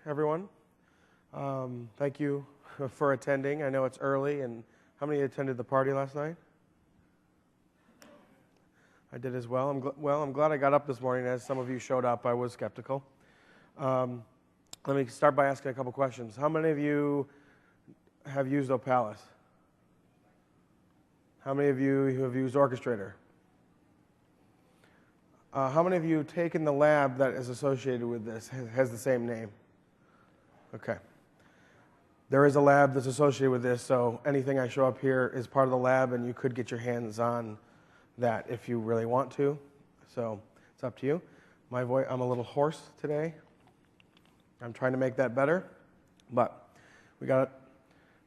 everyone. Thank you for attending. I know it's early, and how many attended the party last night? I did as well. I'm glad I got up this morning. As some of you showed up, I was skeptical. Let me start by asking a couple questions. How many of you have used Opalis? How many of you have used Orchestrator? How many of you have taken the lab that is associated with this, has the same name? Okay. There is a lab that's associated with this, so anything I show up here is part of the lab, and you could get your hands on that if you really want to. So it's up to you. My voice, I'm a little hoarse today. I'm trying to make that better, but we got a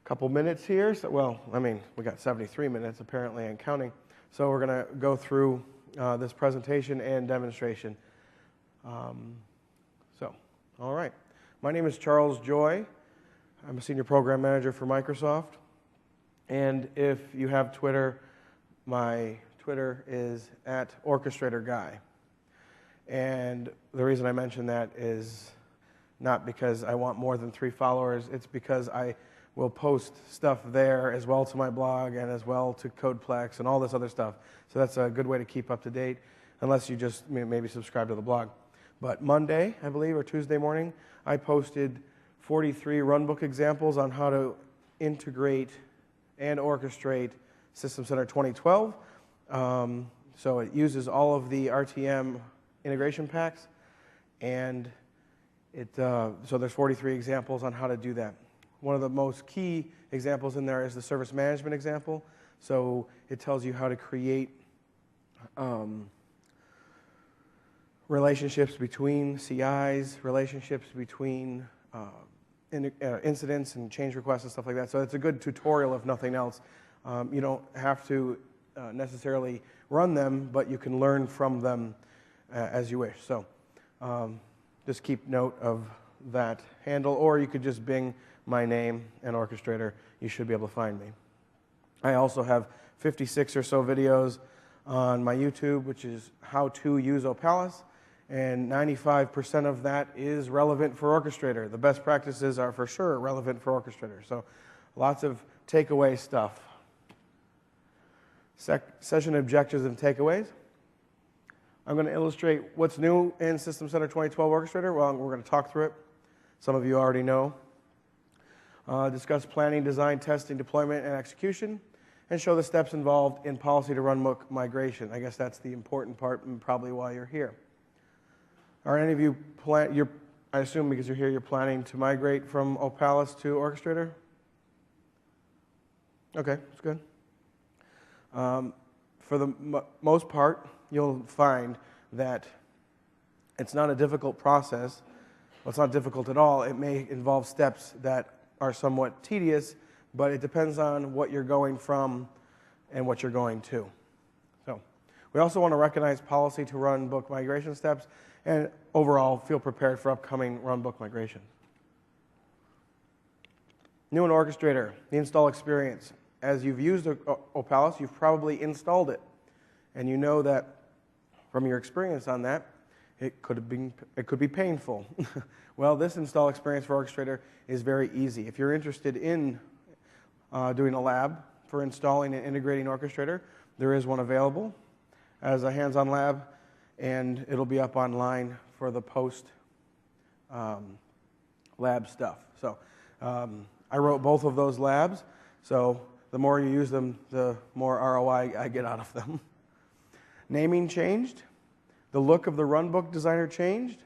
couple minutes here. So, well, I mean, we got 73 minutes apparently and counting. So we're going to go through this presentation and demonstration. All right. My name is Charles Joy. I'm a senior program manager for Microsoft. And if you have Twitter, my Twitter is @OrchestratorGuy. And the reason I mention that is not because I want more than 3 followers. It's because I will post stuff there as well to my blog and as well to Codeplex and all this other stuff. So that's a good way to keep up to date, unless you just maybe subscribe to the blog. But Monday, I believe, or Tuesday morning, I posted 43 Runbook examples on how to integrate and orchestrate System Center 2012. So it uses all of the RTM integration packs, and so there's 43 examples on how to do that. One of the most key examples in there is the service management example. So it tells you how to create relationships between CIs, relationships between incidents and change requests and stuff like that. So it's a good tutorial if nothing else. You don't have to necessarily run them, but you can learn from them as you wish. So just keep note of that handle, or you could just Bing my name and Orchestrator. You should be able to find me. I also have 56 or so videos on my YouTube, which is how to use Opalis, and 95% of that is relevant for Orchestrator. The best practices are for sure relevant for Orchestrator. So lots of takeaway stuff. Session objectives and takeaways. I'm going to illustrate what's new in System Center 2012 Orchestrator. Well, we're going to talk through it. Some of you already know. Discuss planning, design, testing, deployment, and execution, and show the steps involved in policy to Runbook migration. I guess that's the important part and probably why you're here. Are any of you I assume because you're here, you're planning to migrate from Opalis to Orchestrator? Okay, that's good. For the most part, you'll find that it's not a difficult process. Well, it's not difficult at all. It may involve steps that are somewhat tedious, but it depends on what you're going from and what you're going to. So we also want to recognize policy to Runbook migration steps and overall feel prepared for upcoming Runbook migrations. New in Orchestrator, the install experience. As you've used Opalis, you've probably installed it, and you know that from your experience on that, it could be painful. Well, this install experience for Orchestrator is very easy. If you're interested in doing a lab for installing and integrating Orchestrator, there is one available as a hands-on lab, and it'll be up online for the post lab stuff. So I wrote both of those labs, so the more you use them, the more ROI I get out of them. Naming changed. The look of the Runbook designer changed.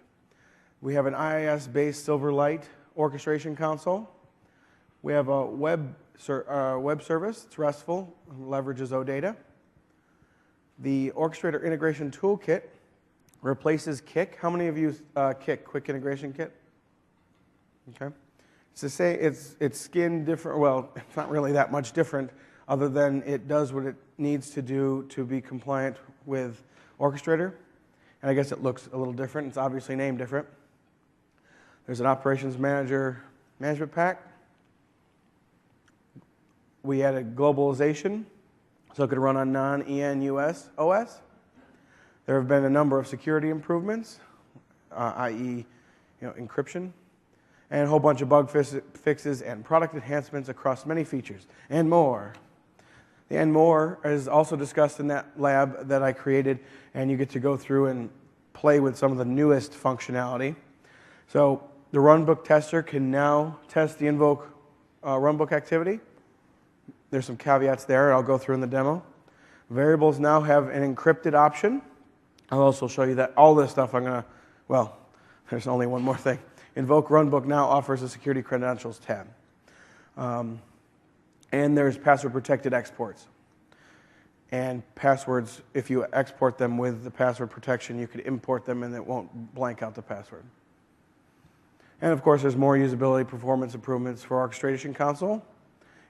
We have an IIS-based Silverlight orchestration console. We have a web service. It's RESTful, leverages OData. The Orchestrator integration toolkit replaces Kik. How many of you use Kik, Quick Integration Kit? Okay. It's to say it's skin different. Well, it's not really that much different, other than it does what it needs to do to be compliant with Orchestrator. And I guess it looks a little different. It's obviously named different. There's an operations manager management pack. We added globalization, so it could run on non-EN-US OS. There have been a number of security improvements, i.e., encryption. and a whole bunch of bug fixes and product enhancements across many features, and more. The and more is also discussed in that lab that I created, and you get to go through and play with some of the newest functionality. So the Runbook tester can now test the invoke Runbook activity. There's some caveats there I'll go through in the demo. Variables now have an encrypted option. I'll also show you that all this stuff there's only one more thing. Invoke Runbook now offers a security credentials tab. And there's password protected exports. And passwords, if you export them with the password protection, you could import them and it won't blank out the password. And of course, there's more usability performance improvements for Orchestration Console.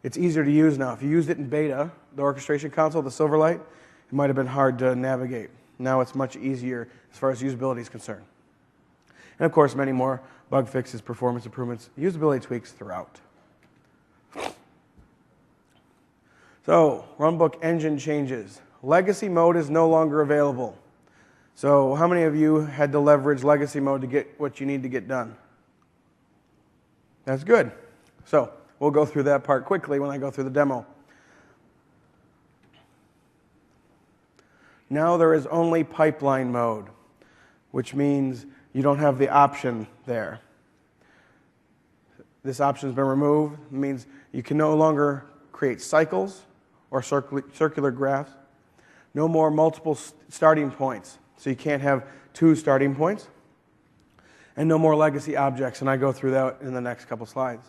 It's easier to use now. If you used it in beta, the Orchestration Console, the Silverlight, it might have been hard to navigate. Now it's much easier as far as usability is concerned. And of course, many more bug fixes, performance improvements, usability tweaks throughout. So, Runbook engine changes. Legacy mode is no longer available. So, how many of you had to leverage legacy mode to get what you need to get done? That's good. So, we'll go through that part quickly when I go through the demo. Now there is only pipeline mode, which means you don't have the option there. This option has been removed. It means you can no longer create cycles or circular graphs. No more multiple starting points. So you can't have two starting points. And no more legacy objects, and I go through that in the next couple slides.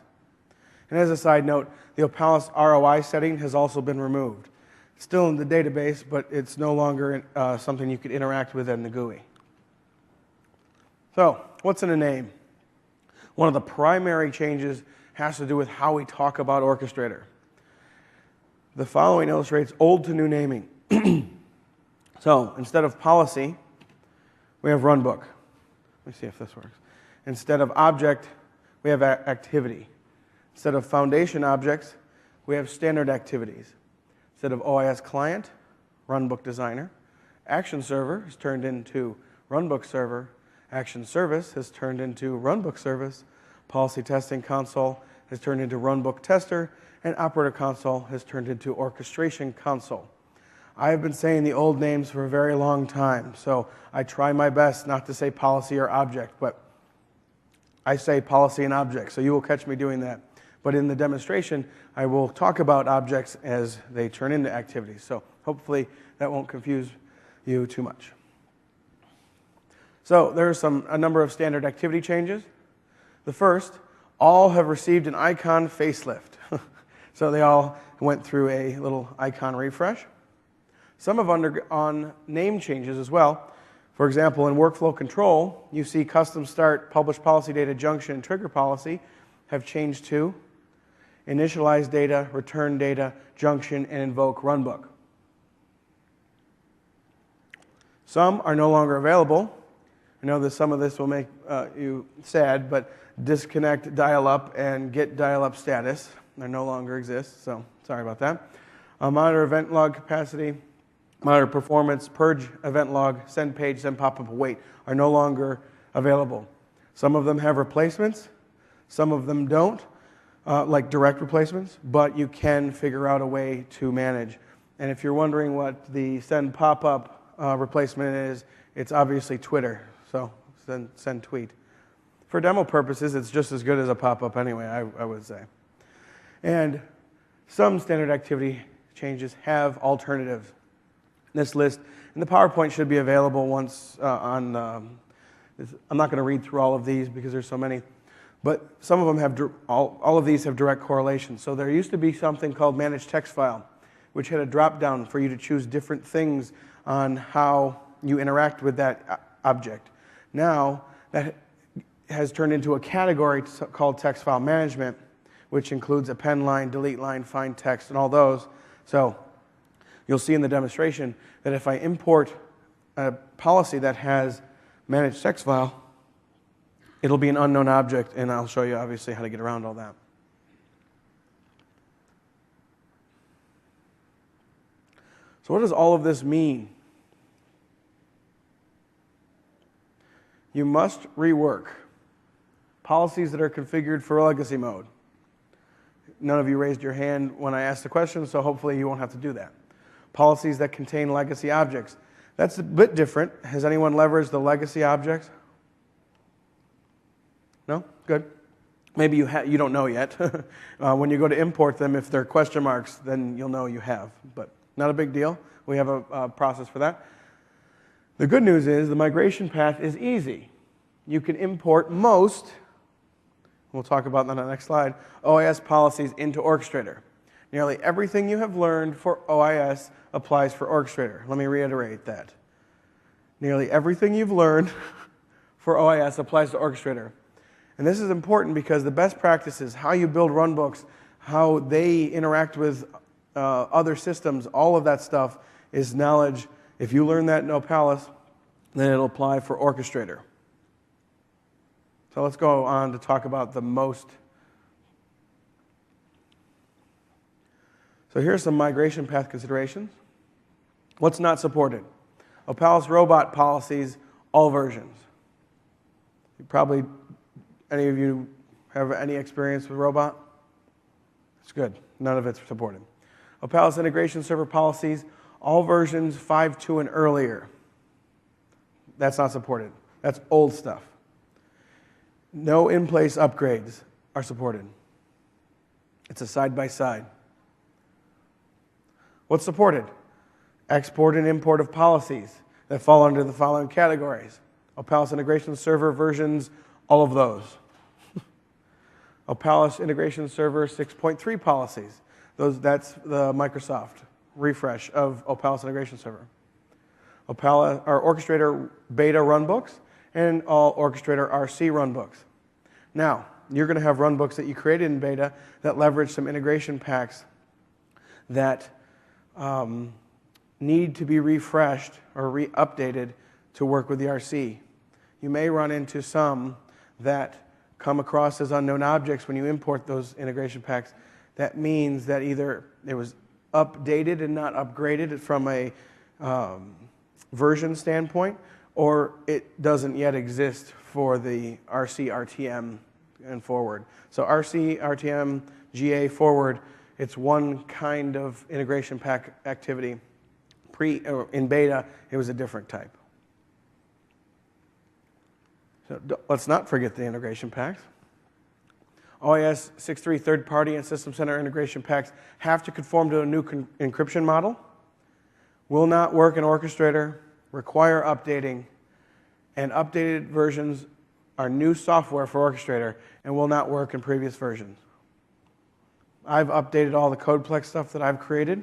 And as a side note, the Opalis ROI setting has also been removed. It's still in the database, but it's no longer something you could interact with in the GUI. So, what's in a name? One of the primary changes has to do with how we talk about Orchestrator. The following illustrates old to new naming. So, instead of policy, we have Runbook. Let me see if this works. Instead of object, we have activity. Instead of foundation objects, we have standard activities. Instead of OIS client, Runbook designer. Action server is turned into Runbook server. Action service has turned into Runbook service. Policy testing console has turned into Runbook tester. And operator console has turned into orchestration console. I have been saying the old names for a very long time, so I try my best not to say policy or object, but I say policy and object, so you will catch me doing that. But in the demonstration, I will talk about objects as they turn into activities, so hopefully that won't confuse you too much. So there's a number of standard activity changes. The first, all have received an icon facelift. So they all went through a little icon refresh. Some have undergone name changes as well. For example, in workflow control, you see custom start, publish policy data, junction, trigger policy have changed to initialize data, return data, junction, and invoke Runbook. Some are no longer available. I know that some of this will make you sad, but disconnect dial-up and get dial-up status. They no longer exist, so sorry about that. Monitor event log capacity, monitor performance, purge event log, send page, send pop-up, await are no longer available. Some of them have replacements, some of them don't, like direct replacements, but you can figure out a way to manage. And if you're wondering what the send pop-up replacement is, it's obviously Twitter, so send tweet. For demo purposes, it's just as good as a pop-up anyway, I would say. And some standard activity changes have alternatives. This list, and the PowerPoint should be available once I'm not going to read through all of these because there's so many, but some of them have, all of these have direct correlation. So there used to be something called Manage Text File, which had a drop-down for you to choose different things on how you interact with that object. Now, that has turned into a category called Text File Management, which includes append line, delete line, find text, and all those. So you'll see in the demonstration that if I import a policy that has managed text file, it'll be an unknown object, and I'll show you obviously how to get around all that. So what does all of this mean? You must rework Policies that are configured for legacy mode. None of you raised your hand when I asked the question, so hopefully you won't have to do that. Policies that contain legacy objects. That's a bit different. Has anyone leveraged the legacy objects? No? Good. Maybe you don't know yet. When you go to import them, if they're question marks, then you'll know you have. But not a big deal. We have a process for that. The good news is the migration path is easy. You can import most, we'll talk about that on the next slide, OIS policies into Orchestrator. Nearly everything you have learned for OIS applies for Orchestrator. Let me reiterate that. Nearly everything you've learned for OIS applies to Orchestrator. And this is important because the best practices, how you build runbooks, how they interact with other systems, all of that stuff is knowledge. If you learn that in Opalis, then it'll apply for Orchestrator. So let's go on to talk about the most. So here's some migration path considerations. What's not supported? Opalis robot policies, all versions. Probably any of you have any experience with robot? It's good. None of it's supported. Opalis integration server policies, all versions 5.2 and earlier. That's not supported. That's old stuff. No in-place upgrades are supported. It's a side-by-side. What's supported? Export and import of policies that fall under the following categories. Opalis integration server versions, all of those. Opalis integration server 6.3 policies. That's the Microsoft refresh of Opalis integration server. Opalis, or Orchestrator beta runbooks, and all Orchestrator RC runbooks. Now, you're going to have runbooks that you created in beta that leverage some integration packs that need to be refreshed or updated to work with the RC. You may run into some that come across as unknown objects when you import those integration packs. That means that either it was updated and not upgraded from a version standpoint, or it doesn't yet exist for the RC, RTM, and forward. So RC, RTM, GA, forward, it's one kind of integration pack activity. In beta, it was a different type. So let's not forget the integration packs. OIS 6.3 third-party and System Center integration packs have to conform to a new encryption model, will not work in Orchestrator, require updating, and updated versions are new software for Orchestrator and will not work in previous versions. I've updated all the Codeplex stuff that I've created.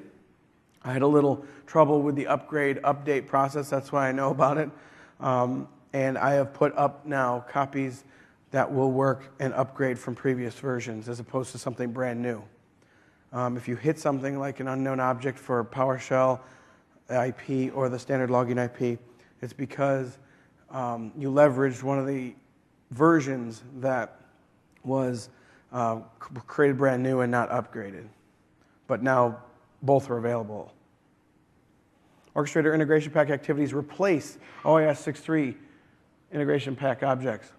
I had a little trouble with the update process, that's why I know about it. And I have put up now copies that will work and upgrade from previous versions as opposed to something brand new. If you hit something like an unknown object for PowerShell IP or the standard logging IP, it's because you leveraged one of the versions that was created brand new and not upgraded. But now both are available. Orchestrator integration pack activities replace OIS 6.3 integration pack objects.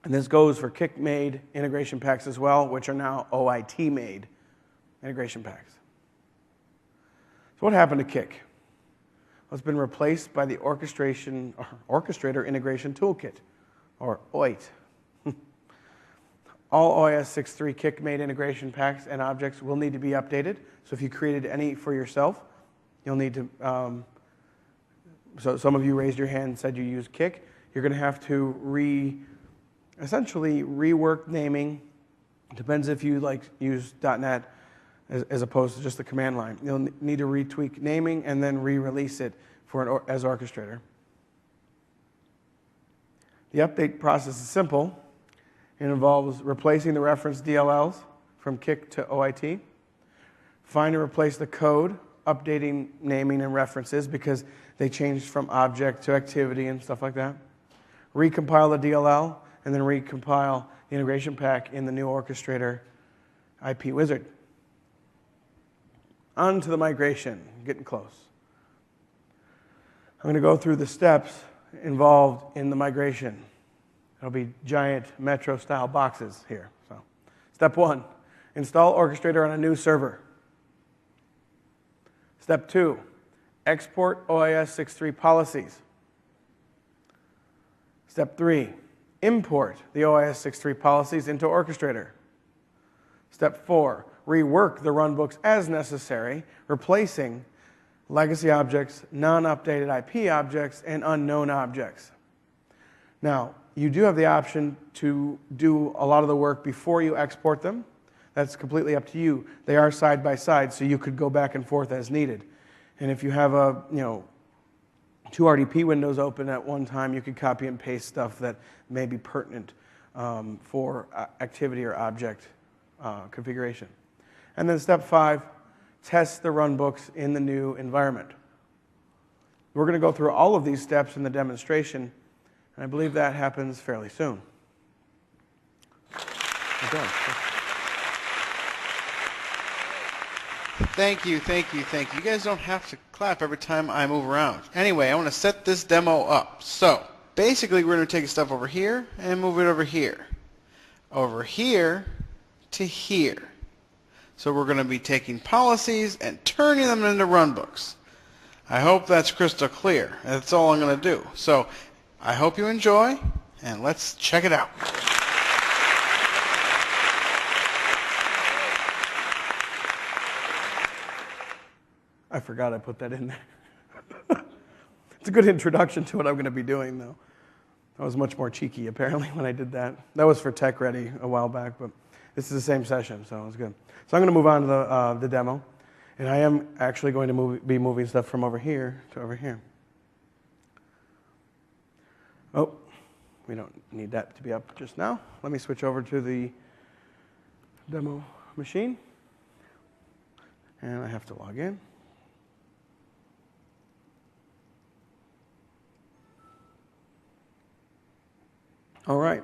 And this goes for kick-made integration packs as well, which are now OIT-made integration packs. So what happened to Kick? Well, it's been replaced by the Orchestrator Integration Toolkit, or OIT. All OIS 6.3 kick-made integration packs and objects will need to be updated. So if you created any for yourself, you'll need to, so some of you raised your hand and said you use Kick. You're going to have to essentially rework naming. It depends if you use .NET as opposed to just the command line. You'll need to retweak naming and then re-release it as Orchestrator. The update process is simple. It involves replacing the reference DLLs from Kick to OIT, find and replace the code, updating naming and references because they changed from object to activity and stuff like that, recompile the DLL, and then recompile the integration pack in the new Orchestrator IP wizard. On to the migration, getting close. I'm going to go through the steps involved in the migration. It'll be giant metro-style boxes here. So, step 1, install Orchestrator on a new server. Step 2, export OIS 6.3 policies. Step 3, import the OIS 6.3 policies into Orchestrator. Step 4, rework the runbooks as necessary, replacing legacy objects, non-updated IP objects, and unknown objects. Now, you do have the option to do a lot of the work before you export them. That's completely up to you. They are side by side, so you could go back and forth as needed. And if you have two RDP windows open at one time, you could copy and paste stuff that may be pertinent for activity or object configuration. And then step 5, test the runbooks in the new environment. We're going to go through all of these steps in the demonstration, and I believe that happens fairly soon. We're done. Thank you, thank you, thank you. You guys don't have to clap every time I move around. Anyway, I want to set this demo up. So, basically we're going to take stuff over here and move it over here. Over here to here. So we're going to be taking policies and turning them into runbooks. I hope that's crystal clear. That's all I'm going to do. So, I hope you enjoy, and let's check it out. I forgot I put that in there. It's a good introduction to what I'm going to be doing, though. I was much more cheeky, apparently, when I did that. That was for Tech Ready a while back, but this is the same session, so it was good. So I'm going to move on to the demo, and I am actually going to be moving stuff from over here to over here. Oh, we don't need that to be up just now. Let me switch over to the demo machine, and I have to log in. All right,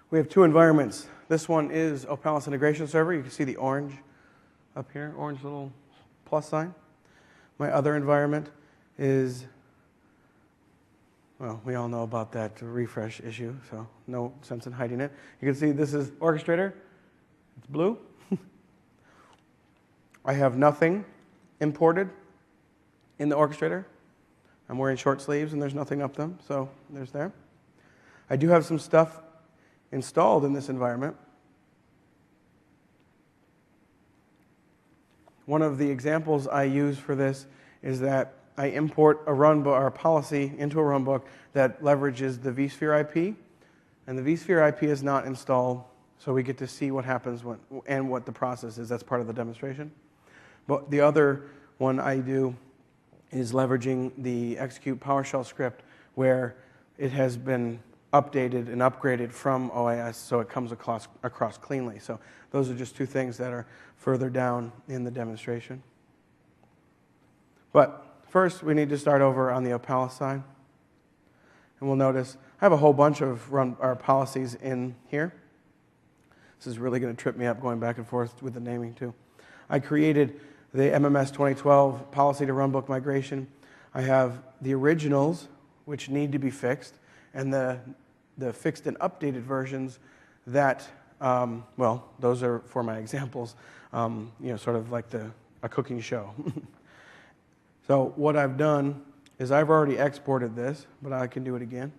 we have 2 environments. This one is Opalis Integration Server. You can see the orange up here, orange little plus sign. My other environment is, well, we all know about that refresh issue, so no sense in hiding it. You can see this is Orchestrator. It's blue. I have nothing imported in the Orchestrator. I'm wearing short sleeves and there's nothing up them, so there's there. I do have some stuff installed in this environment. One of the examples I use for this is that I import a runbook or a policy into a runbook that leverages the vSphere IP, and the vSphere IP is not installed, so we get to see what happens and what the process is. That's part of the demonstration. But the other one I do is leveraging the execute PowerShell script, where it has been updated and upgraded from OIS so it comes across cleanly. So those are just 2 things that are further down in the demonstration. But first, we need to start over on the Opalis side. And we'll notice I have a whole bunch of our policies in here. This is really going to trip me up going back and forth with the naming too. I created the MMS 2012 policy to runbook migration. I have the originals, which need to be fixed, and the fixed and updated versions that, well, those are for my examples, sort of like a cooking show. So what I've done is I've already exported this, but I can do it again.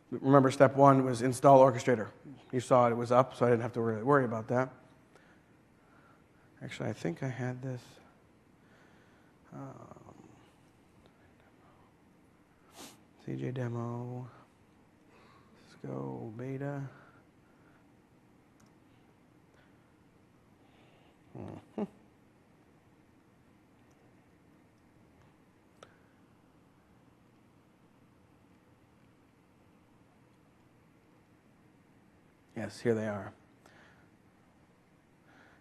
Remember, step 1 was install Orchestrator. You saw it was up, so I didn't have to really worry about that. Actually, I think I had this. CJ demo, let's go beta. Yes, here they are.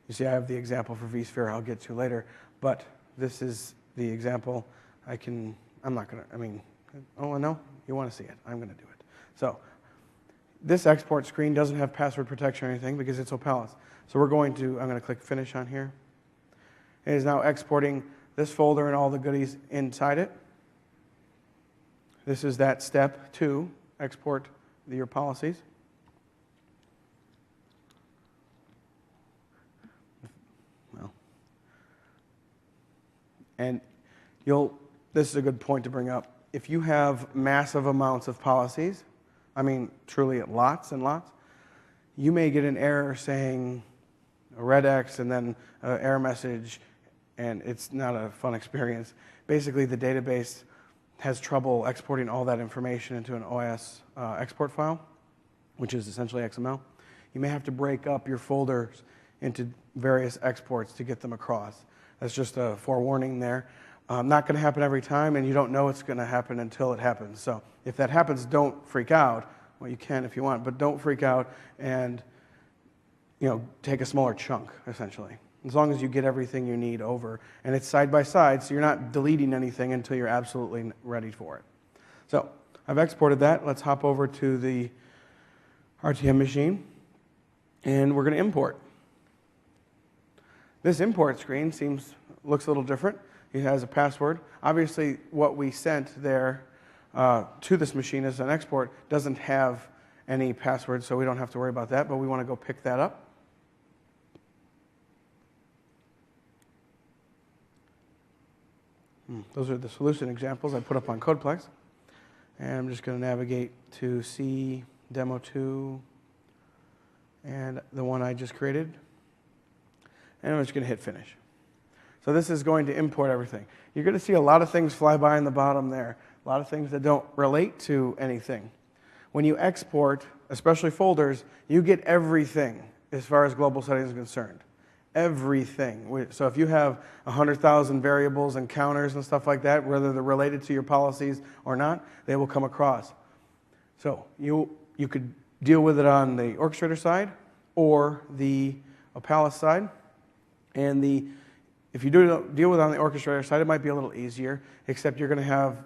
You see, I have the example for vSphere I'll get to later, but this is the example. I'm not going to, oh, no, you want to see it. I'm going to do it. So this export screen doesn't have password protection or anything because it's Opalis. So I'm going to click Finish on here. It is now exporting this folder and all the goodies inside it. This is that step 2, export your policies. Well, and this is a good point to bring up. If you have massive amounts of policies, I mean truly lots and lots, you may get an error saying a red X and then an error message, and it's not a fun experience. Basically, the database has trouble exporting all that information into an OS export file, which is essentially XML. You may have to break up your folders into various exports to get them across. That's just a forewarning there. Not going to happen every time, and you don't know it's going to happen until it happens. So if that happens, don't freak out. Well, you can if you want, but don't freak out and take a smaller chunk, essentially. As long as you get everything you need over. And it's side by side, so you're not deleting anything until you're absolutely ready for it. So I've exported that. Let's hop over to the RTM machine, and we're going to import. This import screen looks a little different. It has a password. Obviously, what we sent there to this machine as an export doesn't have any password, so we don't have to worry about that, but we want to go pick that up. Those are the solution examples I put up on Codeplex. And I'm just going to navigate to C Demo 2 and the one I just created. And I'm just going to hit Finish. So this is going to import everything. You're going to see a lot of things fly by in the bottom there, a lot of things that don't relate to anything. When you export, especially folders, you get everything as far as global settings is concerned. Everything. So if you have 100,000 variables and counters and stuff like that, whether they're related to your policies or not, they will come across. So you could deal with it on the Orchestrator side or the Opalis side. And if you do deal with it on the Orchestrator side, it might be a little easier, except you're going to have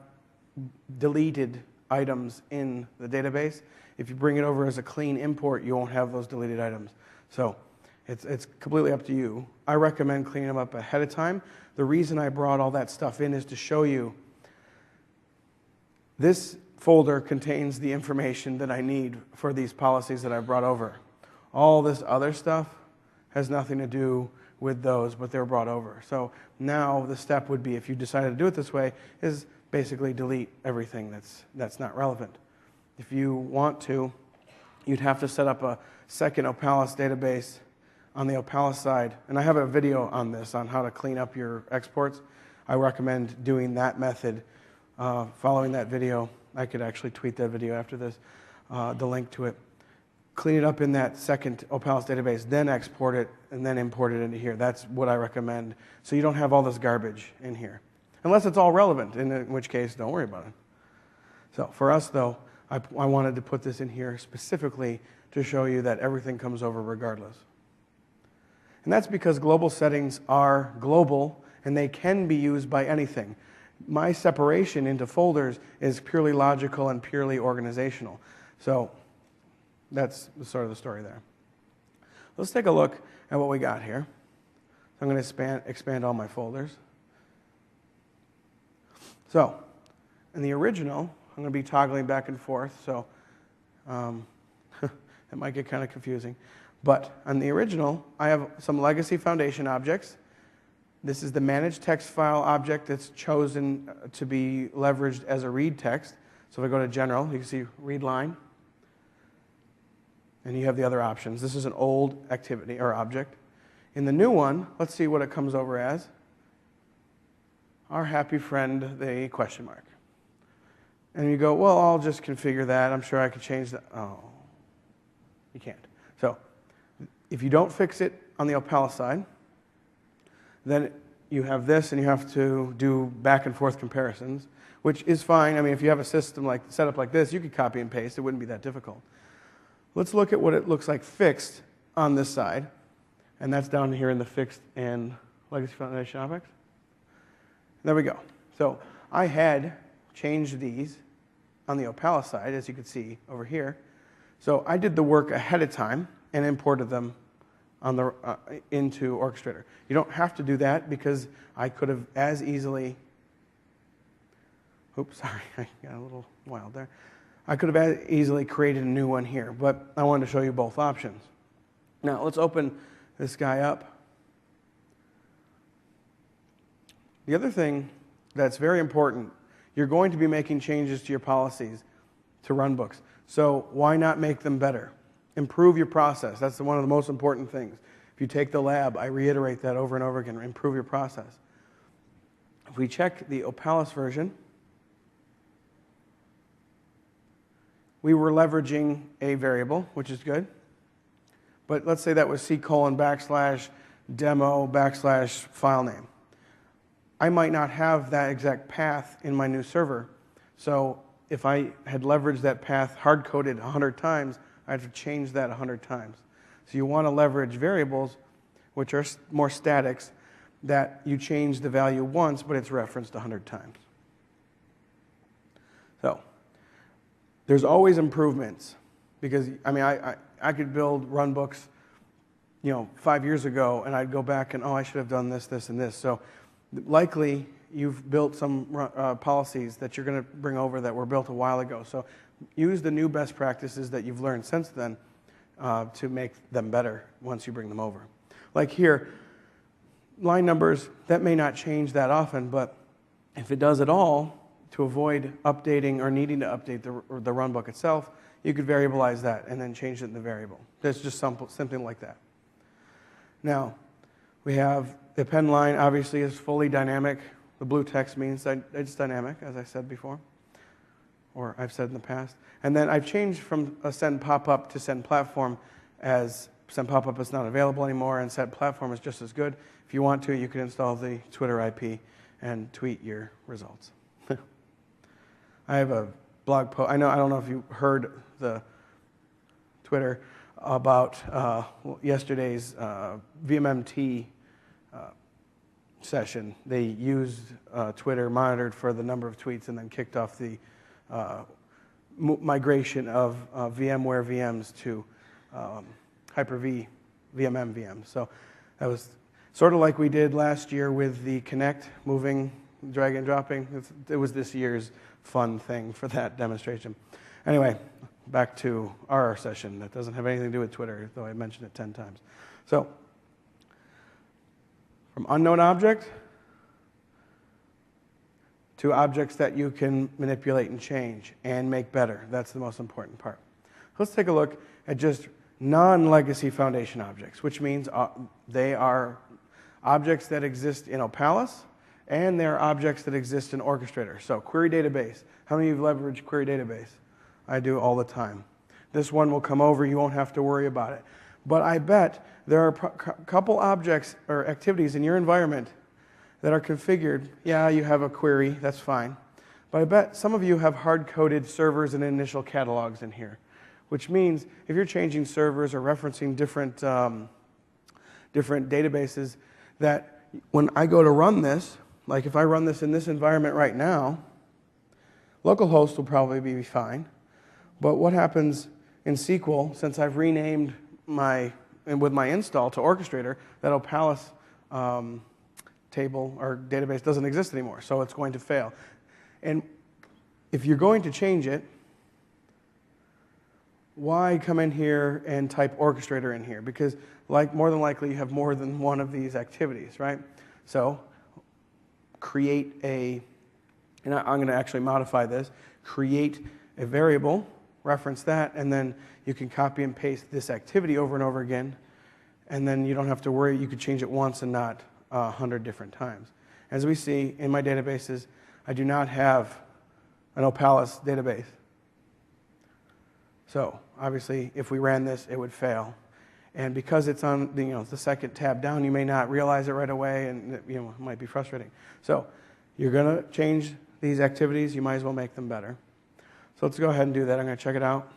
deleted items in the database. If you bring it over as a clean import, you won't have those deleted items. So it's completely up to you. I recommend cleaning them up ahead of time. The reason I brought all that stuff in is to show you this folder contains the information that I need for these policies that I brought over. All this other stuff has nothing to do with those, but they're brought over. So now the step would be, if you decided to do it this way, is basically delete everything that's not relevant. If you want to, you'd have to set up a second Opalis database on the Opalis side. And I have a video on this, on how to clean up your exports. I recommend doing that method. Following that video, I could actually tweet that video after this, the link to it. Clean it up in that second Opalis database, then export it, and then import it into here. That's what I recommend, so you don't have all this garbage in here. Unless it's all relevant, in which case, don't worry about it. So for us, though, I wanted to put this in here specifically to show you that everything comes over regardless. And that's because global settings are global, and they can be used by anything. My separation into folders is purely logical and purely organizational. So that's sort of the story there. Let's take a look at what we got here. So I'm going to expand all my folders. So in the original, I'm going to be toggling back and forth, so it might get kind of confusing. But on the original, I have some legacy foundation objects. This is the managed text file object that's chosen to be leveraged as a read text. So if I go to general, you can see read line. And you have the other options. This is an old activity or object. In the new one, let's see what it comes over as. Our happy friend, the question mark. And you go, well, I'll just configure that. I'm sure I could change that. Oh, you can't. So if you don't fix it on the Opalis side, then you have this and you have to do back and forth comparisons, which is fine. I mean, if you have a system set up like this, you could copy and paste. It wouldn't be that difficult. Let's look at what it looks like fixed on this side. And that's down here in the fixed and legacy foundation objects. There we go. So I had changed these on the Opalis side, as you can see over here. So I did the work ahead of time and imported them on the, into Orchestrator. You don't have to do that because I could have as easily, oops, sorry, I got a little wild there. I could have easily created a new one here, but I wanted to show you both options. Now, let's open this guy up. The other thing that's very important, you're going to be making changes to your policies to runbooks. So why not make them better? Improve your process. That's one of the most important things. If you take the lab, I reiterate that over and over again, improve your process. If we check the Opalis version, we were leveraging a variable, which is good. But let's say that was C:\demo\file name. I might not have that exact path in my new server. So if I had leveraged that path hard-coded 100 times, I'd have to change that 100 times. So you want to leverage variables, which are more statics, that you change the value once, but it's referenced 100 times. So there's always improvements, because I could build runbooks, 5 years ago, and I'd go back and I should have done this, this, and this. So likely you've built some policies that you're going to bring over that were built a while ago. So use the new best practices that you've learned since then to make them better once you bring them over. Like here, line numbers, that may not change that often, but if it does at all, to avoid updating or needing to update the runbook itself, you could variabilize that and then change it in the variable. That's just something like that. Now, we have the append line, obviously, is fully dynamic. The blue text means that it's dynamic, as I said before, or I've said in the past. And then I've changed from a send pop-up to send platform, as send pop-up is not available anymore, and send platform is just as good. If you want to, you can install the Twitter IP and tweet your results. I have a blog post. I don't know if you heard the Twitter about yesterday's VMMT session. They used Twitter, monitored for the number of tweets, and then kicked off the migration of VMware VMs to Hyper-V VMM VMs. So that was sort of like we did last year with the Connect, moving, drag and dropping. It was this year's fun thing for that demonstration. Anyway, back to our session. That doesn't have anything to do with Twitter, though I mentioned it 10 times. So from unknown object to objects that you can manipulate and change and make better. That's the most important part. Let's take a look at just non-legacy foundation objects, which means they are objects that exist in Opalis, and they're objects that exist in Orchestrator. So query database. How many of you have leveraged query database? I do all the time. This one will come over. You won't have to worry about it. But I bet there are a couple objects or activities in your environment that are configured. Yeah, you have a query. That's fine. But I bet some of you have hard-coded servers and initial catalogs in here, which means if you're changing servers or referencing different databases, that when I go to run this, like if I run this in this environment right now, localhost will probably be fine. But what happens in SQL, since I've renamed with my install to Orchestrator, that Opalis table or database doesn't exist anymore, so it's going to fail. And if you're going to change it, why come in here and type Orchestrator in here? Because more than likely you have more than one of these activities, right? So create and I'm going to actually modify this, create a variable, reference that, and then you can copy and paste this activity over and over again, and then you don't have to worry. You could change it once and not 100 different times. As we see in my databases, I do not have an Opalis database. So obviously, if we ran this, it would fail. And because it's on the second tab down, you may not realize it right away, and it might be frustrating. So you're going to change these activities. You might as well make them better. So let's go ahead and do that. I'm going to check it out.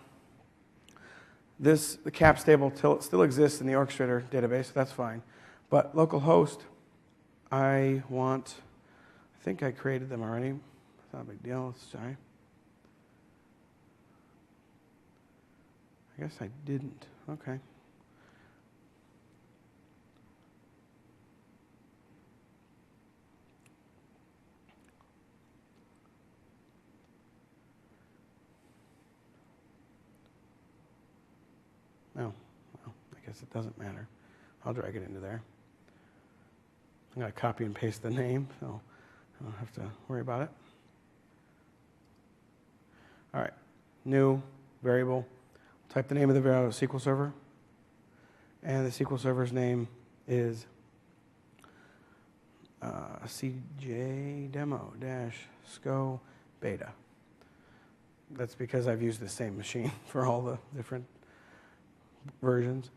The caps table still exists in the Orchestrator database, so that's fine. But localhost, I think I created them already. It's not a big deal. Sorry. I guess I didn't. Okay. guess it doesn't matter. I'll drag it into there. I'm going to copy and paste the name, so I don't have to worry about it. All right, new variable. Type the name of the SQL server. And the SQL server's name is cjdemo-sco beta. That's because I've used the same machine for all the different versions.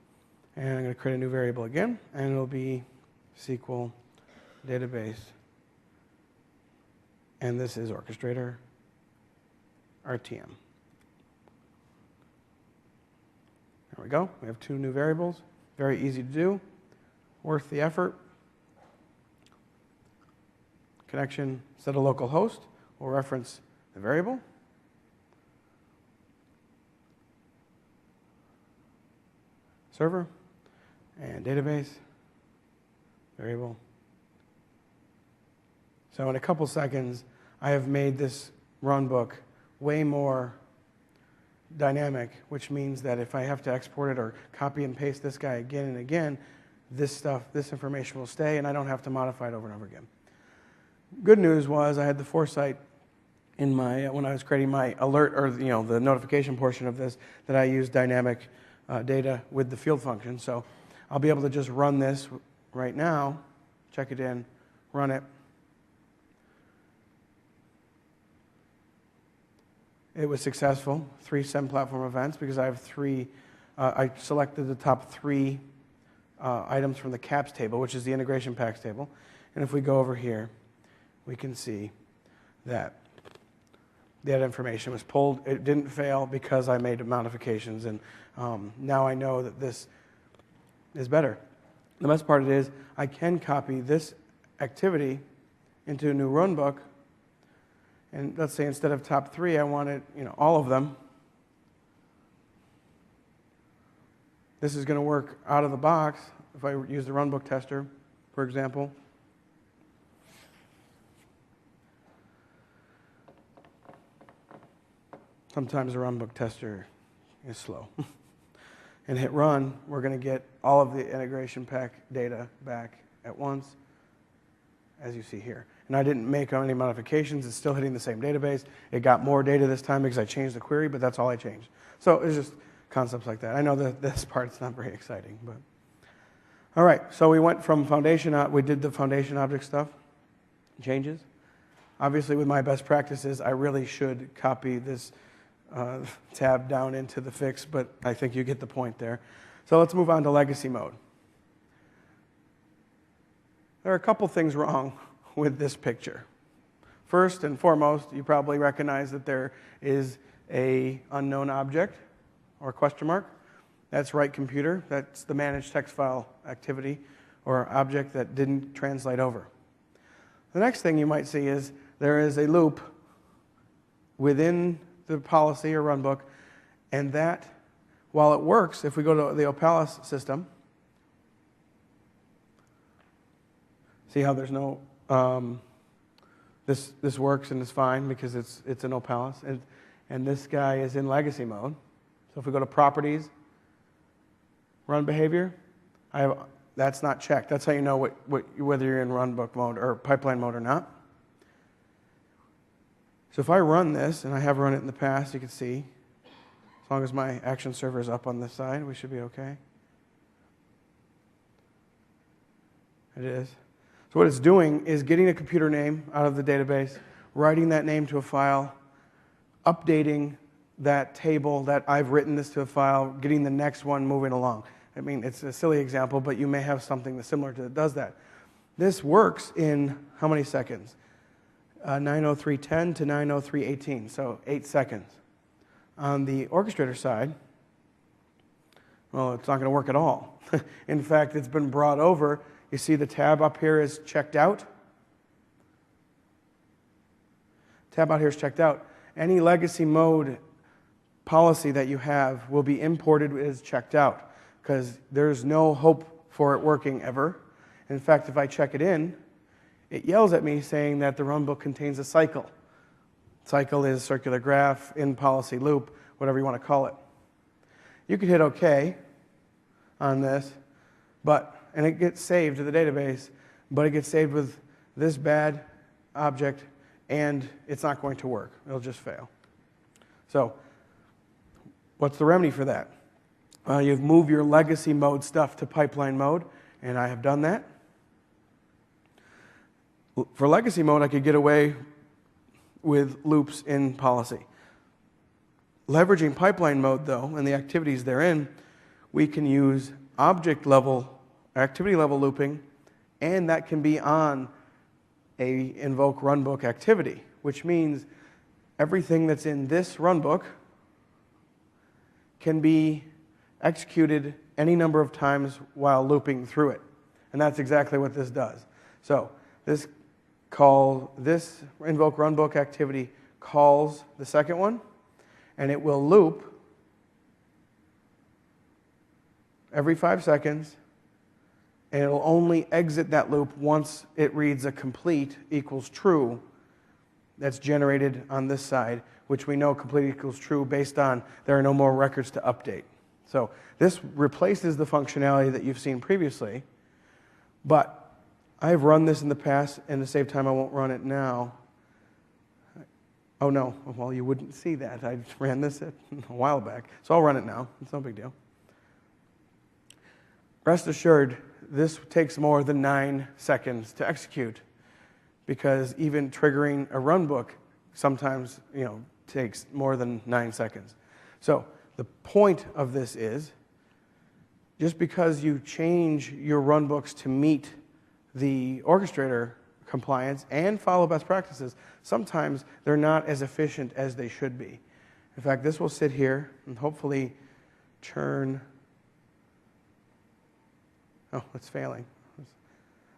And I'm going to create a new variable again, and it'll be SQL database. And this is Orchestrator RTM. There we go. We have 2 new variables. Very easy to do. Worth the effort. Connection, set a local host. We'll reference the variable. Server and database variable. So in a couple seconds, I have made this runbook way more dynamic, which means that if I have to export it or copy and paste this guy again and again, this information will stay, and I don't have to modify it over and over again. Good news was I had the foresight in when I was creating my alert, or the notification portion of this, that I use dynamic data with the field function. So I'll be able to just run this right now, check it in, run it. It was successful, 3 SEM platform events, because I have 3, I selected the top 3 items from the CAPS table, which is the integration packs table. And if we go over here, we can see that that information was pulled. It didn't fail because I made modifications, and now I know that this is better. The best part is I can copy this activity into a new runbook. And let's say instead of top 3, I wanted all of them. This is going to work out of the box if I use the runbook tester, for example. Sometimes the runbook tester is slow. And hit run, we're going to get all of the integration pack data back at once, as you see here. And I didn't make any modifications. It's still hitting the same database. It got more data this time because I changed the query, but that's all I changed. So it's just concepts like that. I know that this part's not very exciting, but all right. So we went from foundation. We did the foundation object stuff, changes. Obviously, with my best practices, I really should copy this tab down into the fix, but I think you get the point there. So let's move on to legacy mode. There are a couple things wrong with this picture. First and foremost, you probably recognize that there is an unknown object or question mark. That's write computer. That's the managed text file activity or object that didn't translate over. The next thing you might see is there is a loop within the policy or runbook, and that, while it works, if we go to the Opalus system, see how there's no, this works and it's fine because it's an Opalus, and this guy is in legacy mode. So if we go to properties, run behavior, that's not checked. That's how you know whether you're in runbook mode or pipeline mode or not. So if I run this, and I have run it in the past, you can see, as long as my action server is up on this side, we should be okay. It is. So what it's doing is getting a computer name out of the database, writing that name to a file, updating that table that I've written this to a file, getting the next one moving along. I mean, it's a silly example, but you may have something that's similar to that does that. This works in how many seconds? 9:03:10 to 9:03:18, so 8 seconds. On the orchestrator side, well, it's not going to work at all. In fact, it's been brought over. You see the tab up here is checked out. Tab out here is checked out. Any legacy mode policy that you have will be imported as checked out because there's no hope for it working ever. In fact, if I check it in, it yells at me saying that the runbook contains a cycle. Cycle is circular graph, in policy loop, whatever you want to call it. You could hit OK on this, and it gets saved to the database, but it gets saved with this bad object, and it's not going to work. It'll just fail. So what's the remedy for that? You move your legacy mode stuff to pipeline mode, and I have done that. For legacy mode, I could get away with loops in policy. Leveraging pipeline mode, though, and the activities therein, we can use object level, activity level looping, and that can be on a invoke runbook activity, which means everything that's in this runbook can be executed any number of times while looping through it. And that's exactly what this does. So this invoke runbook activity calls the second one, and it will loop every 5 seconds, and it'll only exit that loop once it reads a complete equals true that's generated on this side, which we know complete equals true based on there are no more records to update. So this replaces the functionality that you've seen previously, but I've run this in the past, and to save time, I won't run it now. Oh no, well, you wouldn't see that. I ran this a while back, so I'll run it now. It's no big deal. Rest assured, this takes more than 9 seconds to execute, because even triggering a runbook sometimes, takes more than 9 seconds. So the point of this is, just because you change your runbooks to meet the Orchestrator compliance and follow best practices, sometimes they're not as efficient as they should be. In fact, this will sit here and hopefully turn. Oh, it's failing.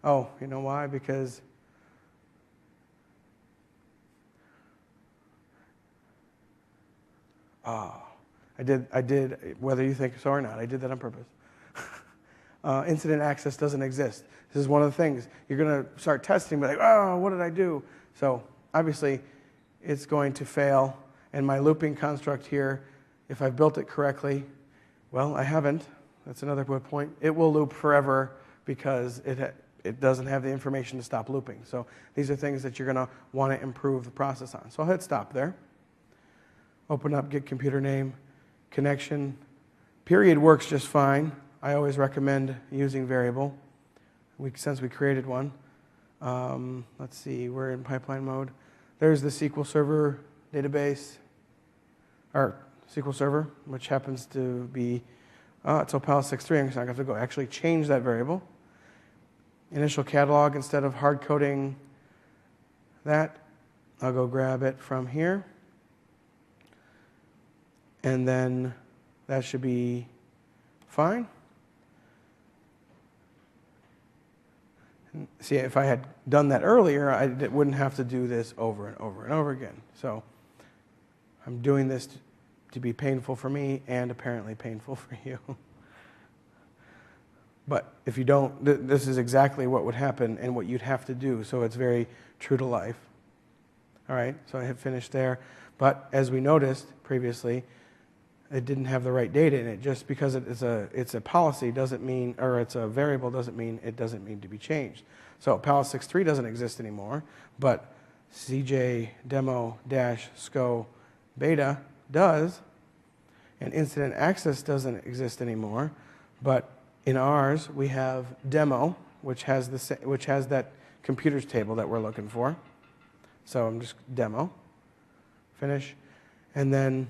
Oh, you know why? Because I did, whether you think so or not, I did that on purpose. Incident access doesn't exist. This is one of the things. You're going to start testing, but like, oh, what did I do? So obviously, it's going to fail. And my looping construct here, if I've built it correctly, well, I haven't. That's another good point. It will loop forever because it doesn't have the information to stop looping. So these are things that you're going to want to improve the process on. So I'll hit stop there. Open up, get computer name, connection. Period works just fine. I always recommend using variable since we created one. Let's see, we're in pipeline mode. There's the SQL Server database, or SQL Server, which happens to be, it's Opal 6.3. I'm just not going to have to go actually change that variable. Initial catalog, instead of hard coding that, I'll go grab it from here. And then that should be fine. See, if I had done that earlier, I wouldn't have to do this over and over and over again. So I'm doing this to be painful for me and apparently painful for you. But if you don't, this is exactly what would happen and what you'd have to do. So it's very true to life. All right, so I hit finish there. But as we noticed previously, it didn't have the right data in it. Just because it's a policy doesn't mean, or it's a variable doesn't mean it doesn't mean to be changed. So Pal 6.3 doesn't exist anymore, but CJ demo-sco beta does, and incident access doesn't exist anymore. But in ours, we have demo, which has that computers table that we're looking for. So I'm just demo, finish, and then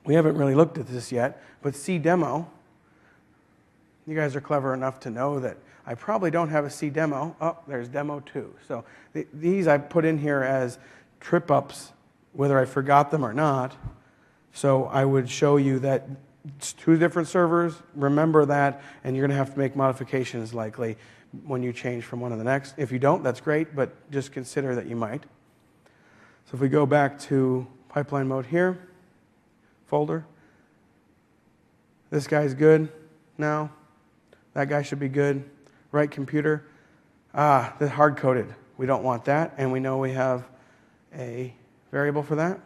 we haven't really looked at this yet, but cdemo, you guys are clever enough to know that I probably don't have a cdemo. Oh, there's demo 2. So these I put in here as trip-ups, whether I forgot them or not. So I would show you that it's 2 different servers, remember that, and you're going to have to make modifications likely when you change from one to the next. If you don't, that's great, but just consider that you might. So if we go back to pipeline mode here, folder. This guy's good now. That guy should be good. Right computer. The hard-coded. We don't want that, and we know we have a variable for that.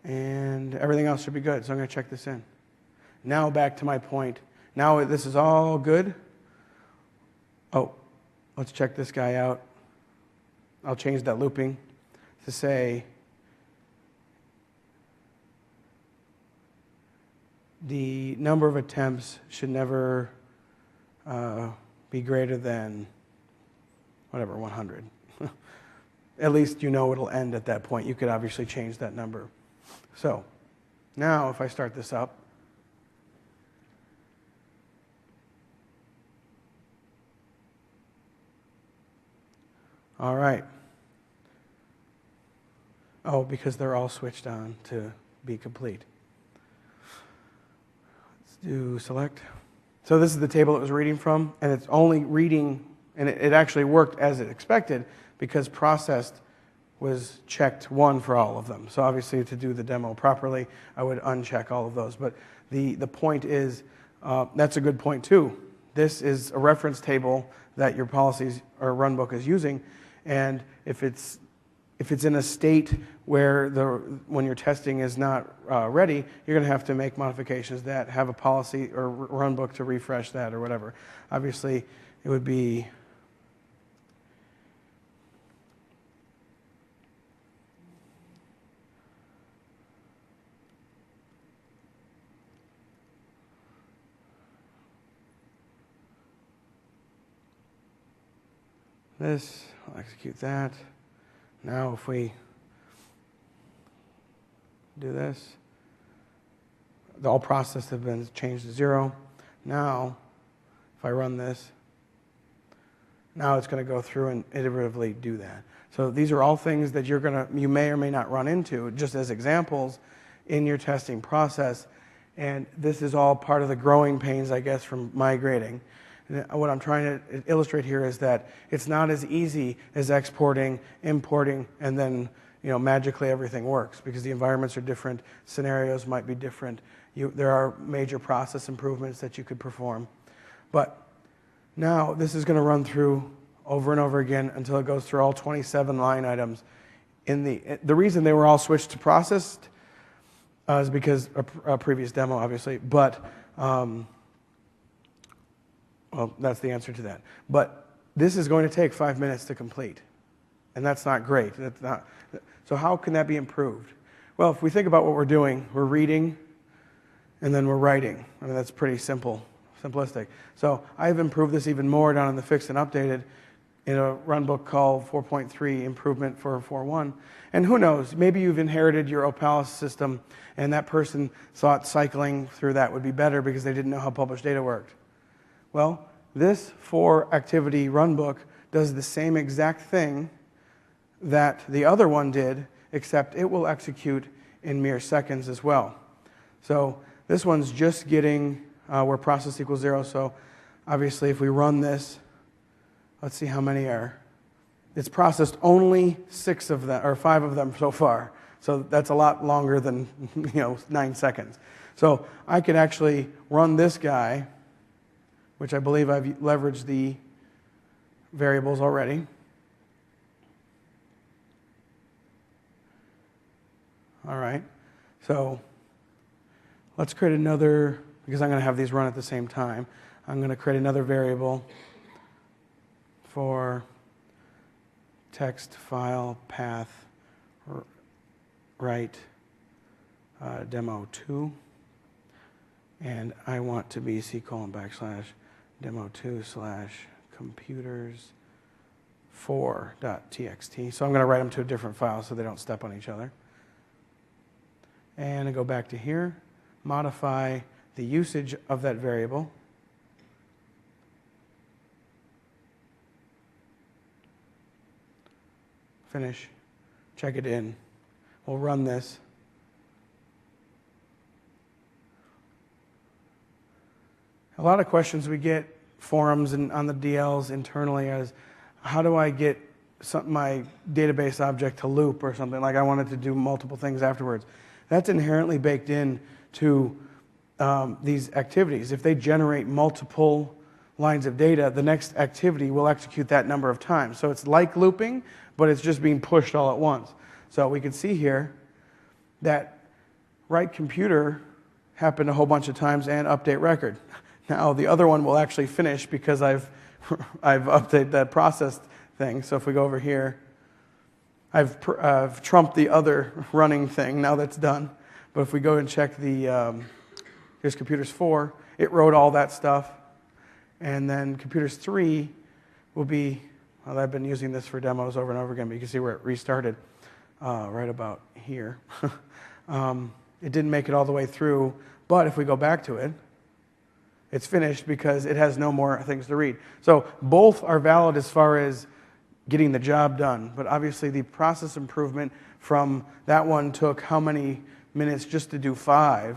And everything else should be good. So I'm going to check this in. Now back to my point. Now this is all good. Oh, let's check this guy out. I'll change that looping to say the number of attempts should never be greater than, whatever, 100. At least you know it'll end at that point. You could obviously change that number. So now if I start this up, all right. Oh, because they're all switched on to be complete. Let's do select. So this is the table it was reading from, and it's only reading, and it actually worked as it expected because processed was checked 1 for all of them. So obviously to do the demo properly, I would uncheck all of those. But the point is, that's a good point too. This is a reference table that your policies or runbook is using, and if it's in a state where when your testing is not ready, you're going to have to make modifications that have a policy or runbook to refresh that or whatever. Obviously, it would be this. I'll execute that. Now if we do this, all processes have been changed to 0. Now, if I run this, now it's going to go through and iteratively do that. So these are all things that you may or may not run into, just as examples in your testing process. And this is all part of the growing pains, I guess, from migrating. And what I'm trying to illustrate here is that it's not as easy as exporting, importing, and then magically everything works, because the environments are different, scenarios might be different. There are major process improvements that you could perform. But now this is going to run through over and over again until it goes through all 27 line items. The reason they were all switched to processed is because a previous demo, obviously, but well, that's the answer to that. But this is going to take 5 minutes to complete, and that's not great. So how can that be improved? Well, if we think about what we're doing, we're reading, and then we're writing. I mean, that's pretty simplistic. So I've improved this even more down in the fixed and updated in a runbook called 4.3 improvement for 4.1. And who knows, maybe you've inherited your Opalis system, and that person thought cycling through that would be better because they didn't know how published data worked. Well, this 4-activity runbook does the same exact thing that the other one did, except it will execute in mere seconds as well. So this one's just getting where process equals 0. So obviously if we run this, let's see how many are. It's processed only 6 of them, or 5 of them so far. So that's a lot longer than 9 seconds. So I could actually run this guy, which I believe I've leveraged the variables already. All right, so let's create another, because I'm going to have these run at the same time. I'm going to create another variable for text file path write demo 2. And I want to be c:/demo2/computers4.txt. So I'm going to write them to a different file so they don't step on each other. And I go back to here, modify the usage of that variable. Finish, check it in. We'll run this. A lot of questions we get, forums and on the DLs internally, as how do I get my database object to loop or something, like I wanted to do multiple things afterwards. That's inherently baked in to these activities. If they generate multiple lines of data, the next activity will execute that number of times. So it's like looping, but it's just being pushed all at once. So we can see here that write computer happened a whole bunch of times and update record. Now the other one will actually finish because I've updated that process thing. So if we go over here, I've trumped the other running thing. Now that's done. But if we go and check the here's computers 4, it wrote all that stuff, and then computers 3 will be. Well, I've been using this for demos over and over again, but you can see where it restarted right about here. It didn't make it all the way through, but if we go back to it, it's finished because it has no more things to read. So both are valid as far as getting the job done, but obviously the process improvement from that one took how many minutes just to do 5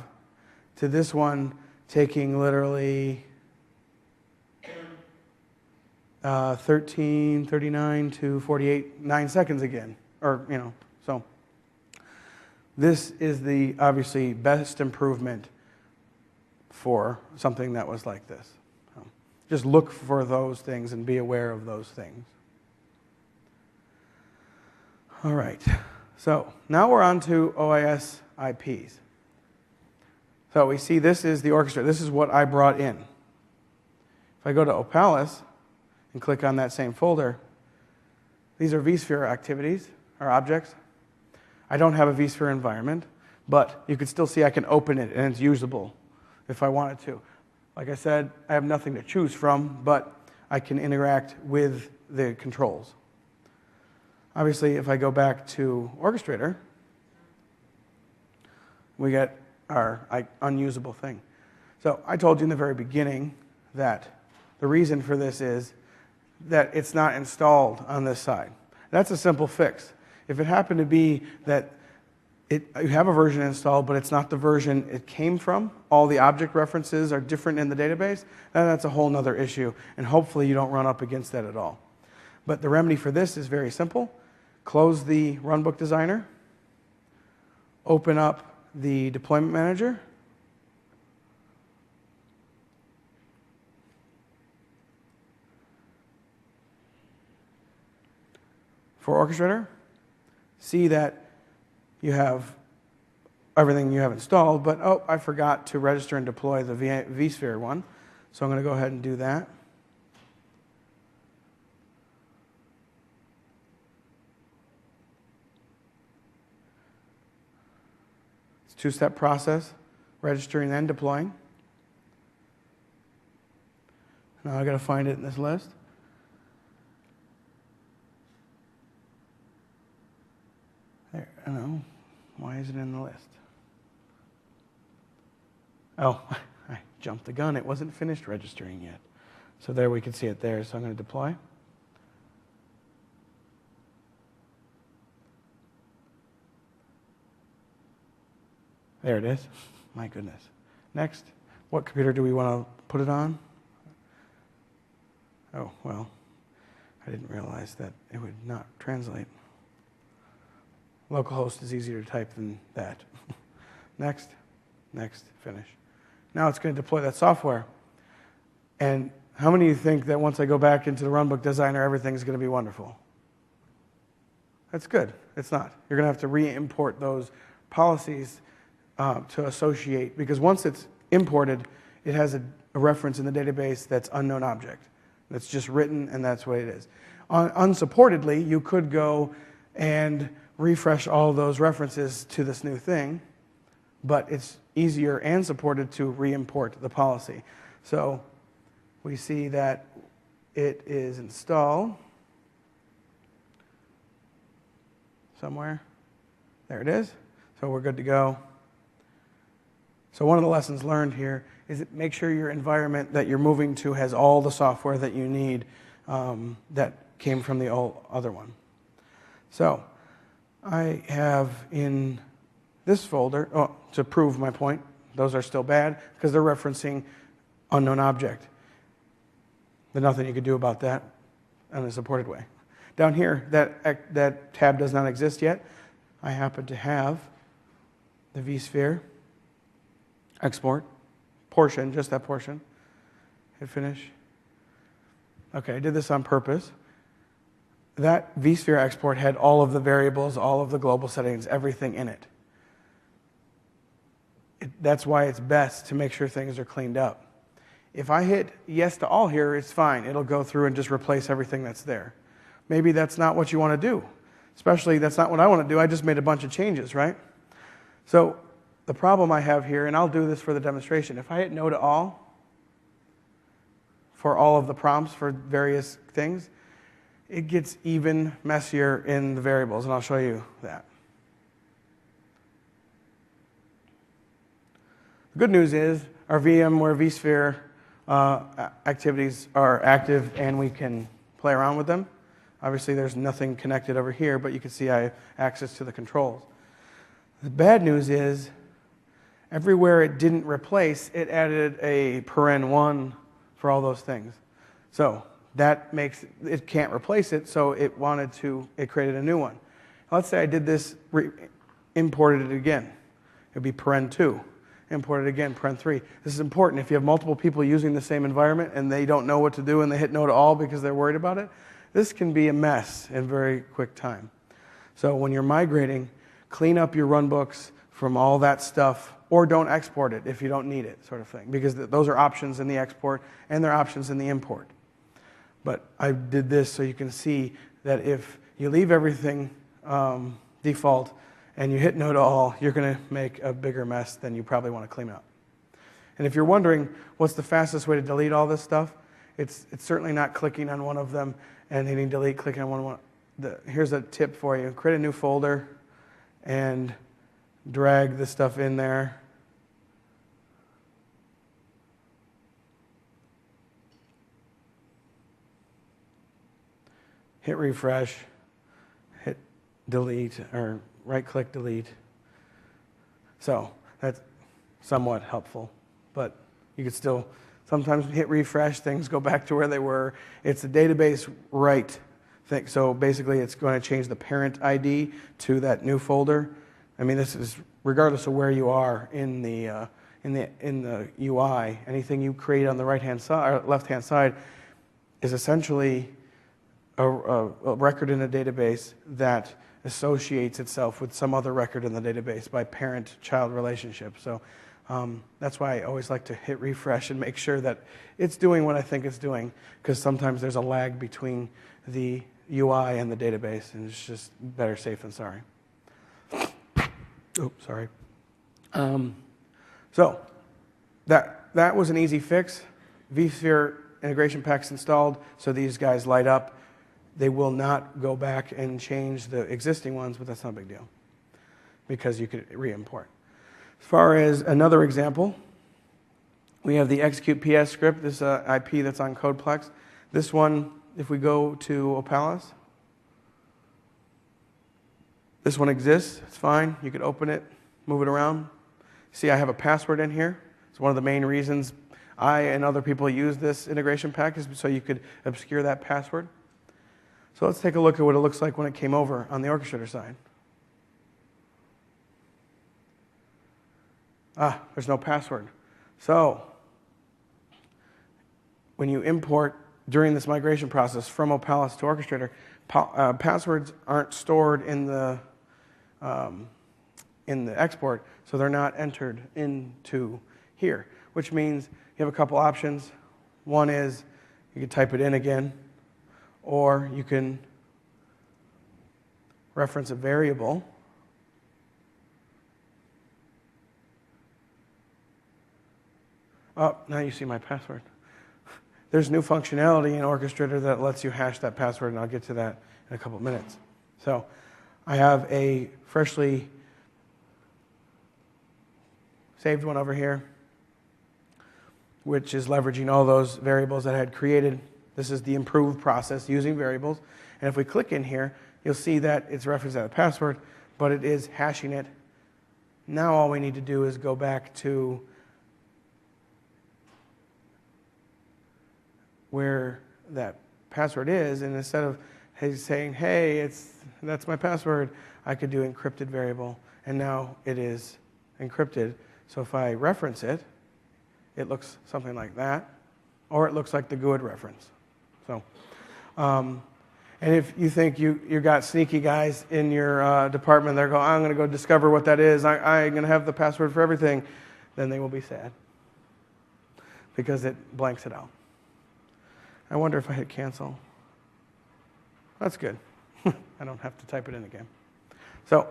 to this one taking literally 13, 39 to 48, 9 seconds again. Or, so this is the obviously best improvement for something that was like this. So just look for those things and be aware of those things. All right, so now we're on to OIS IPs. So we see this is the Orchestrator. This is what I brought in. If I go to Opalis and click on that same folder, these are vSphere activities, or objects. I don't have a vSphere environment, but you can still see I can open it and it's usable if I wanted to. Like I said, I have nothing to choose from, but I can interact with the controls. Obviously, if I go back to Orchestrator, we get our unusable thing. So I told you in the very beginning that the reason for this is that it's not installed on this side. That's a simple fix. If it happened to be that you have a version installed, but it's not the version it came from, all the object references are different in the database, then that's a whole other issue, and hopefully you don't run up against that at all. But the remedy for this is very simple. Close the Runbook designer, open up the deployment manager, for Orchestrator, see that you have everything you have installed, but oh, I forgot to register and deploy the vSphere one, so I'm going to go ahead and do that. It's a two-step process, registering and deploying. Now I've got to find it in this list. There, I don't know. Why is it in the list? Oh, I jumped the gun. It wasn't finished registering yet. So there we can see it there. So I'm going to deploy. There it is. My goodness. Next, what computer do we want to put it on? Oh, well, I didn't realize that it would not translate. Localhost is easier to type than that. Next, next, finish. Now it's going to deploy that software. And how many of you think that once I go back into the Runbook designer, everything's going to be wonderful? That's good. It's not. You're going to have to re-import those policies to associate, because once it's imported, it has a reference in the database that's unknown object. That's just written, and that's what it is. Unsupportedly, you could go and refresh all those references to this new thing, but it's easier and supported to re-import the policy. So we see that it is installed somewhere. There it is. So we're good to go. So one of the lessons learned here is that make sure your environment that you're moving to has all the software that you need that came from the old other one. So I have in this folder, to prove my point, those are still bad because they're referencing unknown object. There's nothing you could do about that in a supported way. Down here, that tab does not exist yet. I happen to have the vSphere export portion, just that portion. Hit finish. Okay, I did this on purpose. That vSphere export had all of the variables, all of the global settings, everything in it. that's why it's best to make sure things are cleaned up. If I hit yes to all here, it's fine. It'll go through and just replace everything that's there. Maybe that's not what you want to do. Especially, that's not what I want to do. I just made a bunch of changes, right? So the problem I have here, and I'll do this for the demonstration, if I hit no to all for all of the prompts for various things, it gets even messier in the variables, and I'll show you that. The good news is our VMware vSphere activities are active and we can play around with them. Obviously there's nothing connected over here, but you can see I have access to the controls. The bad news is everywhere it didn't replace, it added a paren1 for all those things. So that makes it can't replace it, so it created a new one. Let's say I did this, imported it again. It would be paren2. Import it again, paren3. This is important. If you have multiple people using the same environment and they don't know what to do and they hit no to all because they're worried about it, this can be a mess in very quick time. So when you're migrating, clean up your runbooks from all that stuff, or don't export it if you don't need it, sort of thing, because those are options in the export and they're options in the import. But I did this so you can see that if you leave everything default and you hit no to all, you're going to make a bigger mess than you probably want to clean up. And if you're wondering what's the fastest way to delete all this stuff, it's certainly not clicking on one of them and hitting delete, clicking on one. Here's a tip for you. Create a new folder and drag the stuff in there. Hit refresh, hit delete, or right-click delete. So that's somewhat helpful, but you could still sometimes hit refresh, things go back to where they were. It's a database write thing. So basically it's going to change the parent ID to that new folder. I mean, this is regardless of where you are in the UI. Anything you create on the right-hand side or left-hand side is essentially a record in a database that associates itself with some other record in the database by parent-child relationship. So that's why I always like to hit refresh and make sure that it's doing what I think it's doing, because sometimes there's a lag between the UI and the database, and it's just better safe than sorry. Oops, sorry. So that was an easy fix. vSphere integration pack's installed, so these guys light up. They will not go back and change the existing ones, but that's not a big deal because you could re-import. As far as another example, we have the execute PS script, this IP that's on Codeplex. This one, if we go to Opalis, this one exists, it's fine. You could open it, move it around. See, I have a password in here. It's one of the main reasons I and other people use this integration pack is so you could obscure that password. So let's take a look at what it looks like when it came over on the Orchestrator side. There's no password. So when you import during this migration process from Opalis to Orchestrator, passwords aren't stored in the export, so they're not entered into here, which means you have a couple options. One is you can type it in again, or you can reference a variable. Oh, now you see my password. There's new functionality in Orchestrator that lets you hash that password, and I'll get to that in a couple of minutes. So I have a freshly saved one over here, which is leveraging all those variables that I had created. This is the improved process using variables. And if we click in here, you'll see that it's referenced as a password, but it is hashing it. Now all we need to do is go back to where that password is, and instead of saying, hey, that's my password, I could do encrypted variable, and now it is encrypted. So if I reference it, it looks something like that, or it looks like the GUID reference. So, and if you think you got sneaky guys in your department, they're going, I'm going to go discover what that is. I'm going to have the password for everything. then they will be sad because it blanks it out. I wonder if I hit cancel. That's good. I don't have to type it in again. So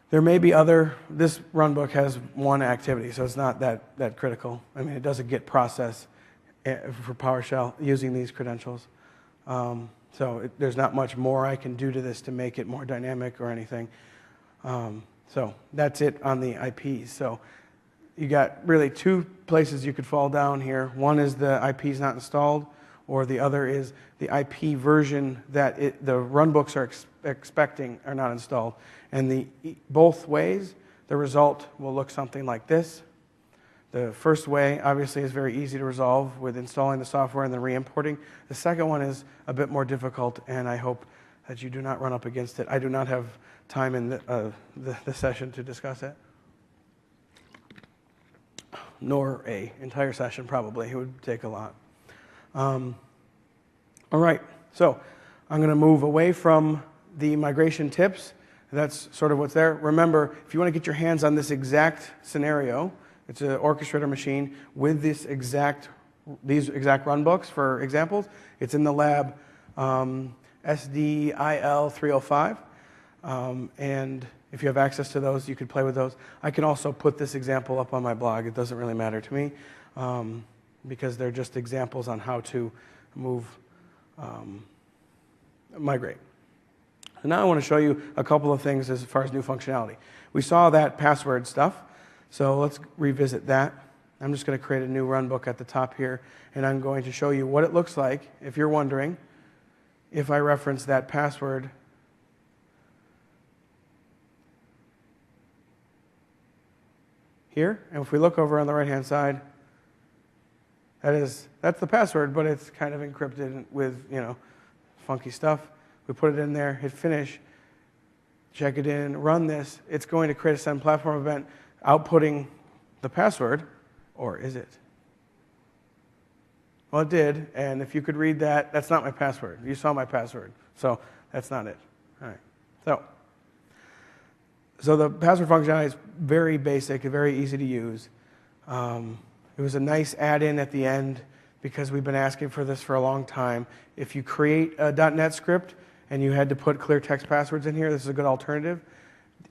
there may be this runbook has one activity, so it's not that critical. I mean, it does a git process for PowerShell using these credentials. There's not much more I can do to this to make it more dynamic or anything. So that's it on the IPs. So you got really two places you could fall down here. One is the IP's not installed, or the other is the IP version that the runbooks are expecting are not installed. And both ways, the result will look something like this. The first way, obviously, is very easy to resolve with installing the software and then re-importing. The second one is a bit more difficult, and I hope that you do not run up against it. I do not have time in the session to discuss it, nor an entire session, probably. It would take a lot. All right, so I'm going to move away from the migration tips. That's sort of what's there. Remember, if you want to get your hands on this exact scenario, it's an Orchestrator machine with these exact runbooks for examples. It's in the lab SDIL 305. And if you have access to those, you could play with those. I can also put this example up on my blog. It doesn't really matter to me because they're just examples on how to migrate. And now I want to show you a couple of things as far as new functionality. We saw that password stuff, so let's revisit that. I'm just going to create a new runbook at the top here, and I'm going to show you what it looks like, if you're wondering, if I reference that password here. And if we look over on the right-hand side, that's the password, but it's kind of encrypted with, funky stuff. We put it in there, hit finish, check it in, run this. It's going to create a send platform event outputting the password, or is it? Well, it did, and if you could read that, that's not my password. You saw my password, so that's not it. All right, so the password functionality is very basic and very easy to use. It was a nice add-in at the end because we've been asking for this for a long time. If you create a .NET script and you had to put clear text passwords in here, this is a good alternative.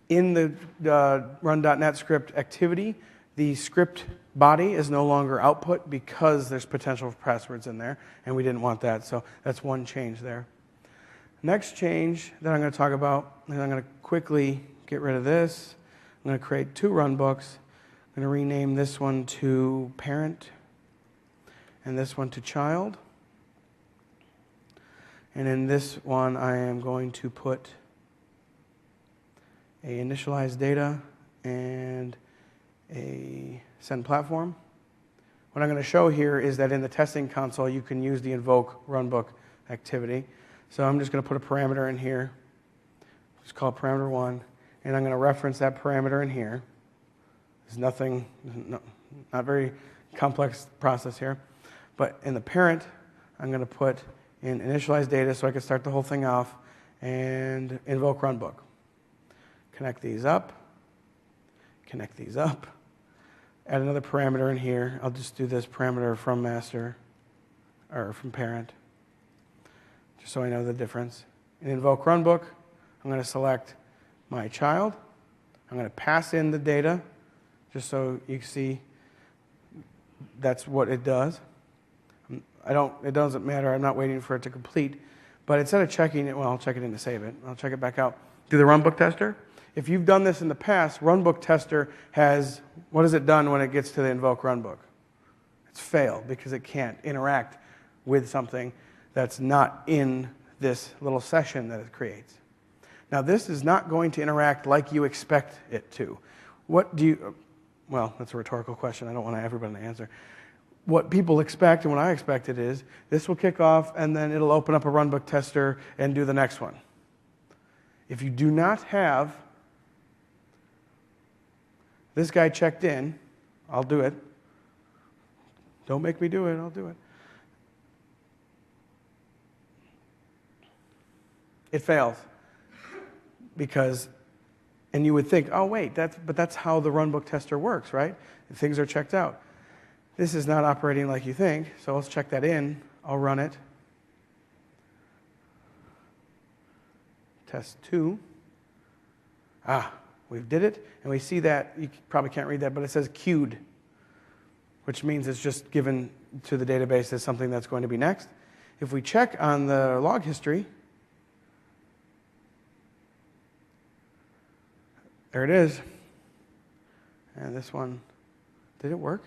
In the run.NET script activity, the script body is no longer output because there's potential for passwords in there, and we didn't want that, so that's one change there. Next change that I'm going to talk about, and I'm going to quickly get rid of this. I'm going to create two runbooks. I'm going to rename this one to parent and this one to child. And in this one, I am going to put a initialize data and a send platform. What I'm going to show here is that in the testing console, you can use the invoke runbook activity. So I'm just going to put a parameter in here. Just call it parameter 1. And I'm going to reference that parameter in here. There's nothing, not very complex process here. But in the parent, I'm going to put in initialize data so I can start the whole thing off and invoke runbook. Connect these up. Connect these up. Add another parameter in here. I'll just do this parameter from master or from parent just so I know the difference. In invoke runbook, I'm going to select my child. I'm going to pass in the data just so you can see that's what it does. It doesn't matter. I'm not waiting for it to complete. But instead of checking it, well, I'll check it in to save it. I'll check it back out. Do the runbook tester. If you've done this in the past, runbook tester has, what has it done when it gets to the invoke runbook? It's failed because it can't interact with something that's not in this little session that it creates. Now, this is not going to interact like you expect it to. Well, that's a rhetorical question. I don't want everybody to answer. What people expect and what I expected is this will kick off and then it'll open up a runbook tester and do the next one. If you do not have this guy checked in, I'll do it. Don't make me do it, I'll do it. It fails because And you would think, oh, wait, but that's how the Runbook tester works, right? Things are checked out. This is not operating like you think, so let's check that in. I'll run it. Test 2. We did it, and we see that, you probably can't read that, but it says queued, which means it's just given to the database as something that's going to be next. If we check on the log history, there it is. And this one, did it work?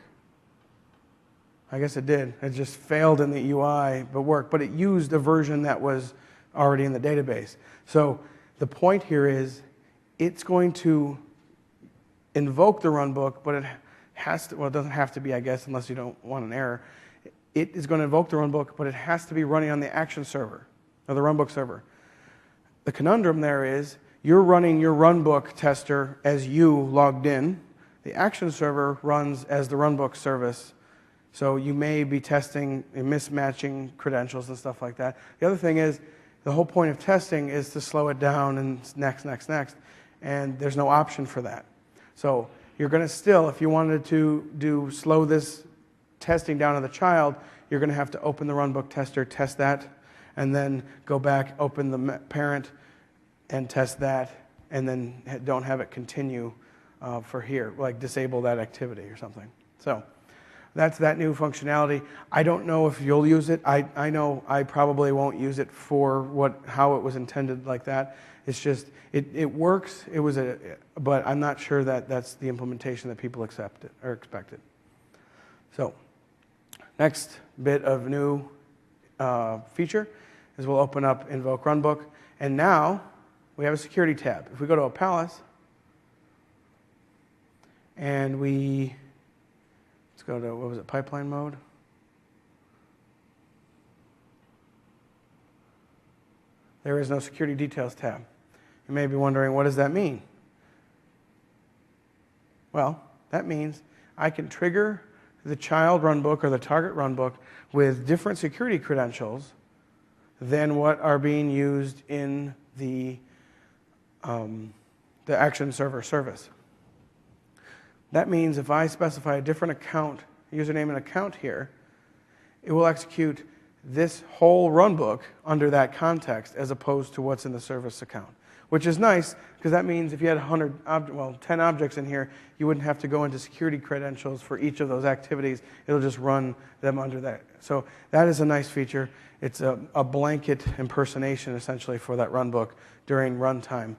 I guess it did. It just failed in the UI, but worked. But it used a version that was already in the database. So the point here is it's going to invoke the runbook, but it has to, well, it doesn't have to be, I guess, unless you don't want an error. It is going to invoke the runbook, but it has to be running on the action server, or the runbook server. The conundrum there is you're running your runbook tester as you logged in. The action server runs as the runbook service. So you may be testing and mismatching credentials and stuff like that. The other thing is, the whole point of testing is to slow it down and next. And there's no option for that. So you're going to still, if you wanted to slow this testing down of the child, you're going to have to open the runbook tester, test that, and then go back, open the parent, and test that, and then don't have it continue for here, like disable that activity or something. So that's that new functionality. I don't know if you'll use it. I know I probably won't use it for how it was intended like that. It's just, it works, but I'm not sure that that's the implementation that people accepted or expected. So, next bit of new feature is we'll open up Invoke Runbook, and now we have a security tab. If we go to a Palace, and let's go to, what was it, pipeline mode? There is no security details tab. You may be wondering, what does that mean? Well, that means I can trigger the child runbook or the target runbook with different security credentials than what are being used in the action server service. That means if I specify a different account, username and account here, it will execute this whole runbook under that context as opposed to what's in the service account, which is nice because that means if you had 10 objects in here, you wouldn't have to go into security credentials for each of those activities. It'll just run them under that. So that is a nice feature. It's a blanket impersonation essentially for that runbook during runtime,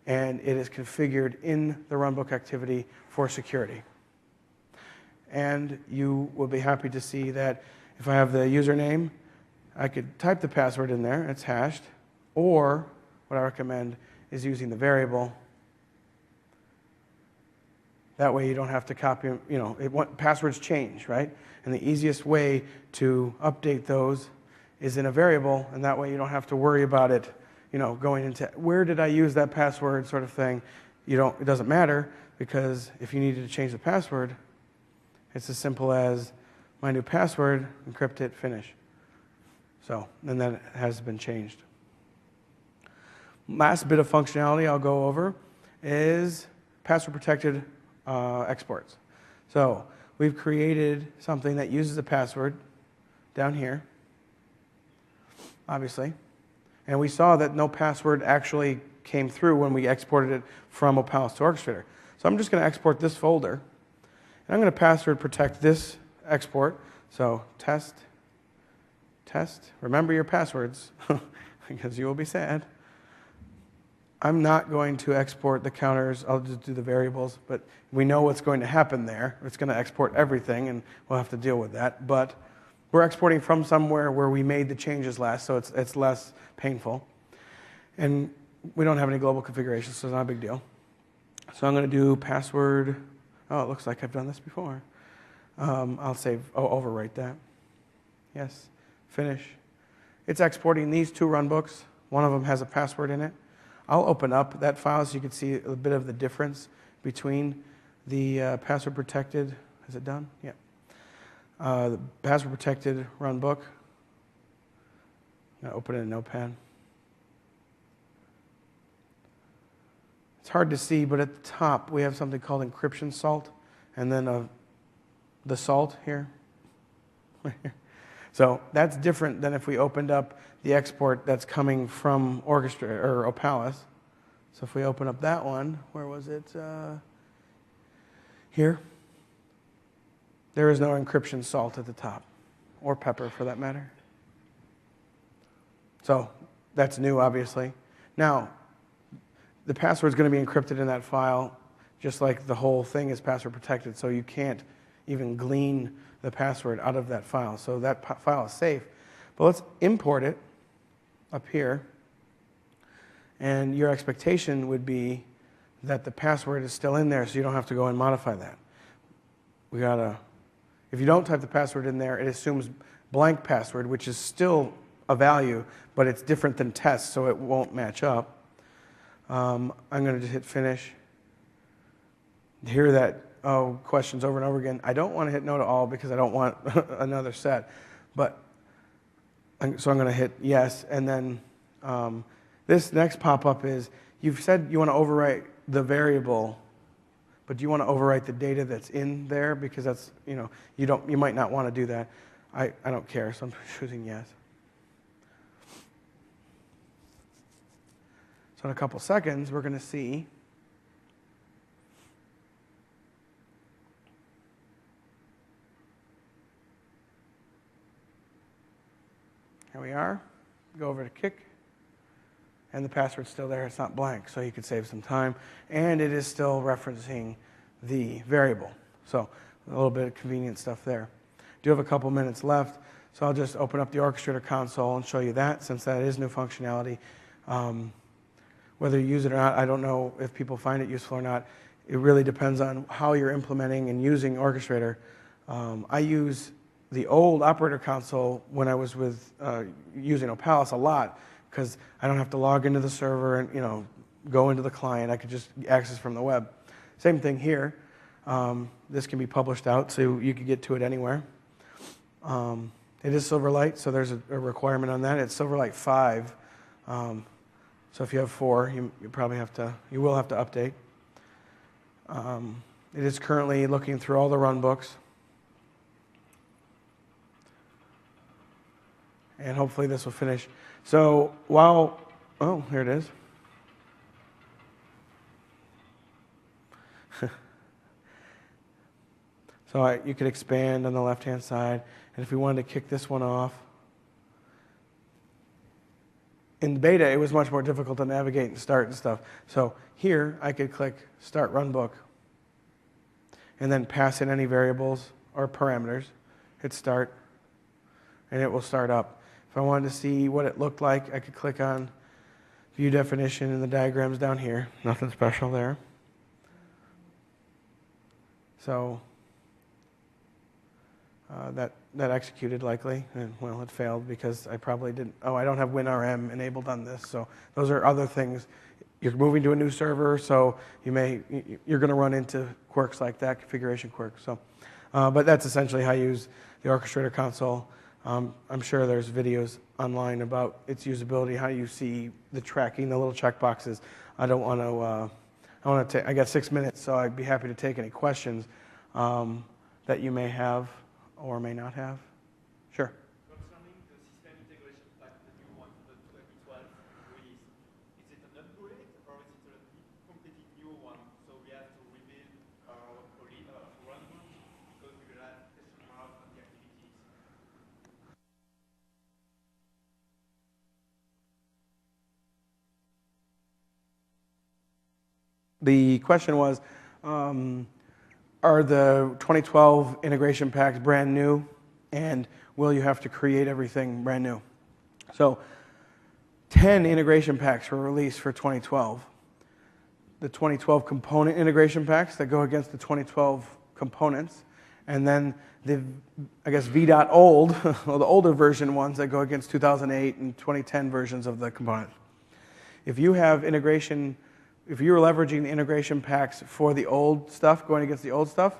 and it is configured in the runbook activity for security. And you will be happy to see that if I have the username, I could type the password in there, it's hashed, or what I recommend is using the variable. That way you don't have to copy, passwords change, right? And the easiest way to update those is in a variable, and that way you don't have to worry about it, going into where did I use that password sort of thing. It doesn't matter, because if you needed to change the password, it's as simple as my new password, encrypt it, finish. So, and that has been changed. Last bit of functionality I'll go over is password protected exports. So we've created something that uses a password down here, obviously. And we saw that no password actually came through when we exported it from Opals to Orchestrator. So I'm just going to export this folder, and I'm going to password protect this export. So test, remember your passwords, because you will be sad. I'm not going to export the counters, I'll just do the variables, but we know what's going to happen there. It's going to export everything, and we'll have to deal with that. But we're exporting from somewhere where we made the changes last, so it's less painful. And we don't have any global configurations, so it's not a big deal. So I'm going to do password. Oh, it looks like I've done this before. I'll overwrite that. Yes, finish. It's exporting these two runbooks. One of them has a password in it. I'll open up that file so you can see a bit of the difference between the password protected. Is it done? Yeah. The password protected runbook. I'm going to open it in Notepad. It's hard to see, but at the top we have something called encryption salt, and then the salt here. So that's different than if we opened up the export that's coming from Orchestrator or Opalis. So if we open up that one, where was it? Here. There is no encryption salt at the top, or pepper for that matter. So that's new, obviously. Now, the password is going to be encrypted in that file, just like the whole thing is password protected, so you can't even glean the password out of that file. So that file is safe. But let's import it up here. And your expectation would be that the password is still in there, so you don't have to go and modify that. If you don't type the password in there, it assumes blank password, which is still a value, but it's different than test, so it won't match up. I'm going to just hit finish. Hear that questions over and over again. I don't want to hit no to all because I don't want another set. So I'm going to hit yes, and then this next pop-up is, you've said you want to overwrite the variable, but do you want to overwrite the data that's in there? Because that's, you might not want to do that. I don't care, so I'm choosing yes. So in a couple seconds, we're going to see here we are. Go over to kick, and the password's still there. It's not blank, so you could save some time. And it is still referencing the variable. So a little bit of convenient stuff there. Do have a couple minutes left, so I'll just open up the Orchestrator console and show you that, since that is new functionality. Whether you use it or not, I don't know if people find it useful or not. It really depends on how you're implementing and using Orchestrator. I use the old operator console when I was using Opalis a lot, because I don't have to log into the server and go into the client. I could just access from the web. Same thing here. This can be published out, so you can get to it anywhere. It is Silverlight, so there's a requirement on that. It's Silverlight 5. So if you have 4, you will have to update. It is currently looking through all the runbooks, and hopefully this will finish. So here it is. So you could expand on the left-hand side, and if we wanted to kick this one off, in the beta, it was much more difficult to navigate and start and stuff. So here, I could click Start Runbook, and then pass in any variables or parameters, hit Start, and it will start up. If I wanted to see what it looked like, I could click on View Definition and the diagrams down here. Nothing special there. So that executed likely, and well, it failed because I probably didn't. I don't have WinRM enabled on this, so those are other things. You're moving to a new server, so you're going to run into quirks like that, configuration quirks. So, but that's essentially how you use the Orchestrator console. I'm sure there's videos online about its usability, how you see the tracking, the little checkboxes. I got 6 minutes, so I'd be happy to take any questions that you may have or may not have. Sure. Concerning the system integration pack, the new one, the 2012 release, is it an upgrade or is it a completely new one? So we have to rebuild our Runbook because we will have question marks on the activities. The question was, are the 2012 integration packs brand new, and will you have to create everything brand new? So 10 integration packs were released for 2012. The 2012 component integration packs that go against the 2012 components, and then the, V.old, or the older version ones that go against 2008 and 2010 versions of the component. If you have integration, if you were leveraging the integration packs for the old stuff, going against the old stuff,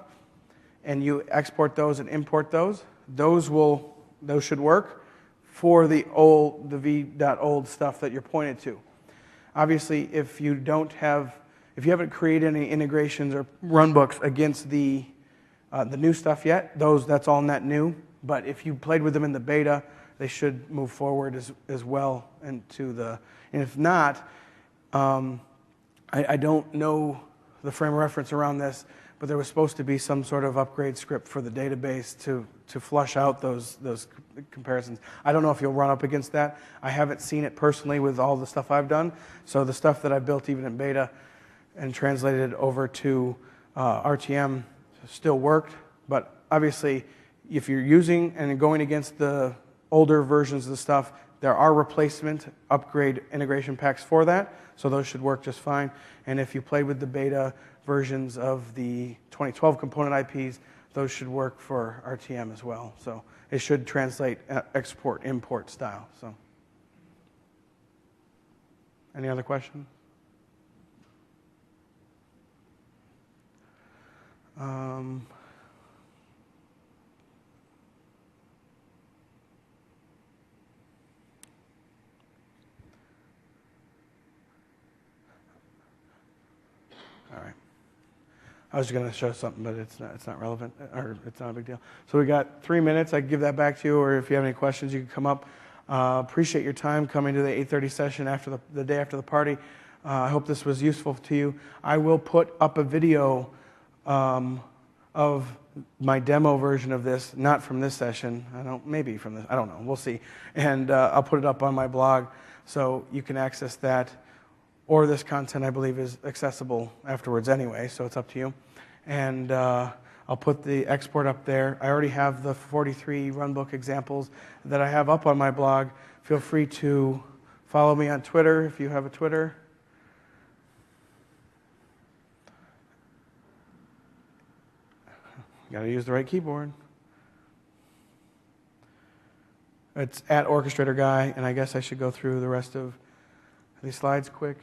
and you export those and import those, those should work for the V.old stuff that you're pointed to. Obviously, if you don't have if you haven't created any integrations or runbooks against the new stuff yet, that's all net new. But if you played with them in the beta, they should move forward as well into the. And if not, I don't know the frame of reference around this, but there was supposed to be some sort of upgrade script for the database to flush out those comparisons. I don't know if you'll run up against that. I haven't seen it personally with all the stuff I've done. So the stuff that I built even in beta and translated over to RTM still worked. But obviously, if you're using and going against the older versions of the stuff, there are replacement upgrade integration packs for that, so those should work just fine. And if you played with the beta versions of the 2012 component IPs, those should work for RTM as well. So it should translate export, import style. So, any other questions? All right. I was going to show something, but it's not relevant, or it's not a big deal. So we got 3 minutes. I can give that back to you, or if you have any questions, you can come up. Appreciate your time coming to the 8:30 session after the day after the party. I hope this was useful to you. I will put up a video of my demo version of this, not from this session. Maybe from this. I don't know. We'll see. And I'll put it up on my blog so you can access that. Or this content, I believe, is accessible afterwards anyway, so it's up to you. And I'll put the export up there. I already have the 43 runbook examples that I have up on my blog. Feel free to follow me on Twitter if you have a Twitter. Got to use the right keyboard. It's at Orchestrator Guy, and I guess I should go through the rest of these slides quick.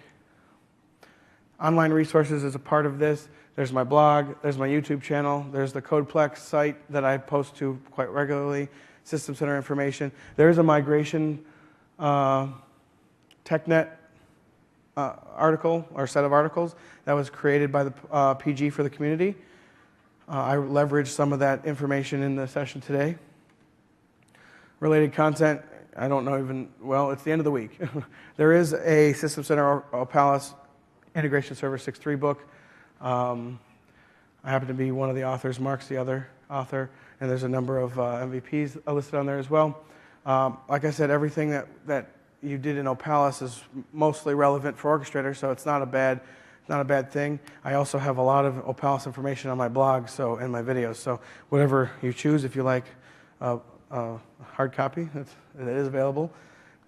Online resources is a part of this. There's my blog, there's my YouTube channel, there's the CodePlex site that I post to quite regularly, System Center information. There's a migration TechNet article or set of articles that was created by the PG for the community. I leveraged some of that information in the session today. Related content, I don't know even, well, it's the end of the week. There is a System Center Opalis Integration Server 6.3 book. I happen to be one of the authors. Mark's the other author. And there's a number of MVPs listed on there as well. Like I said, everything that you did in Opalis is mostly relevant for Orchestrator, so it's not a bad thing. I also have a lot of Opalis information on my blog and my videos. So whatever you choose, if you like a hard copy, it is available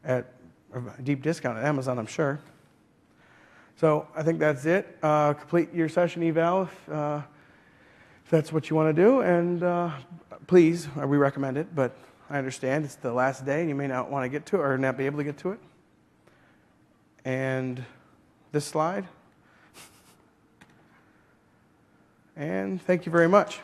at a deep discount at Amazon, I'm sure. So I think that's it. Complete your session eval if that's what you want to do. And please, we recommend it, but I understand it's the last day and you may not want to get to it or not be able to get to it. And this slide. And thank you very much.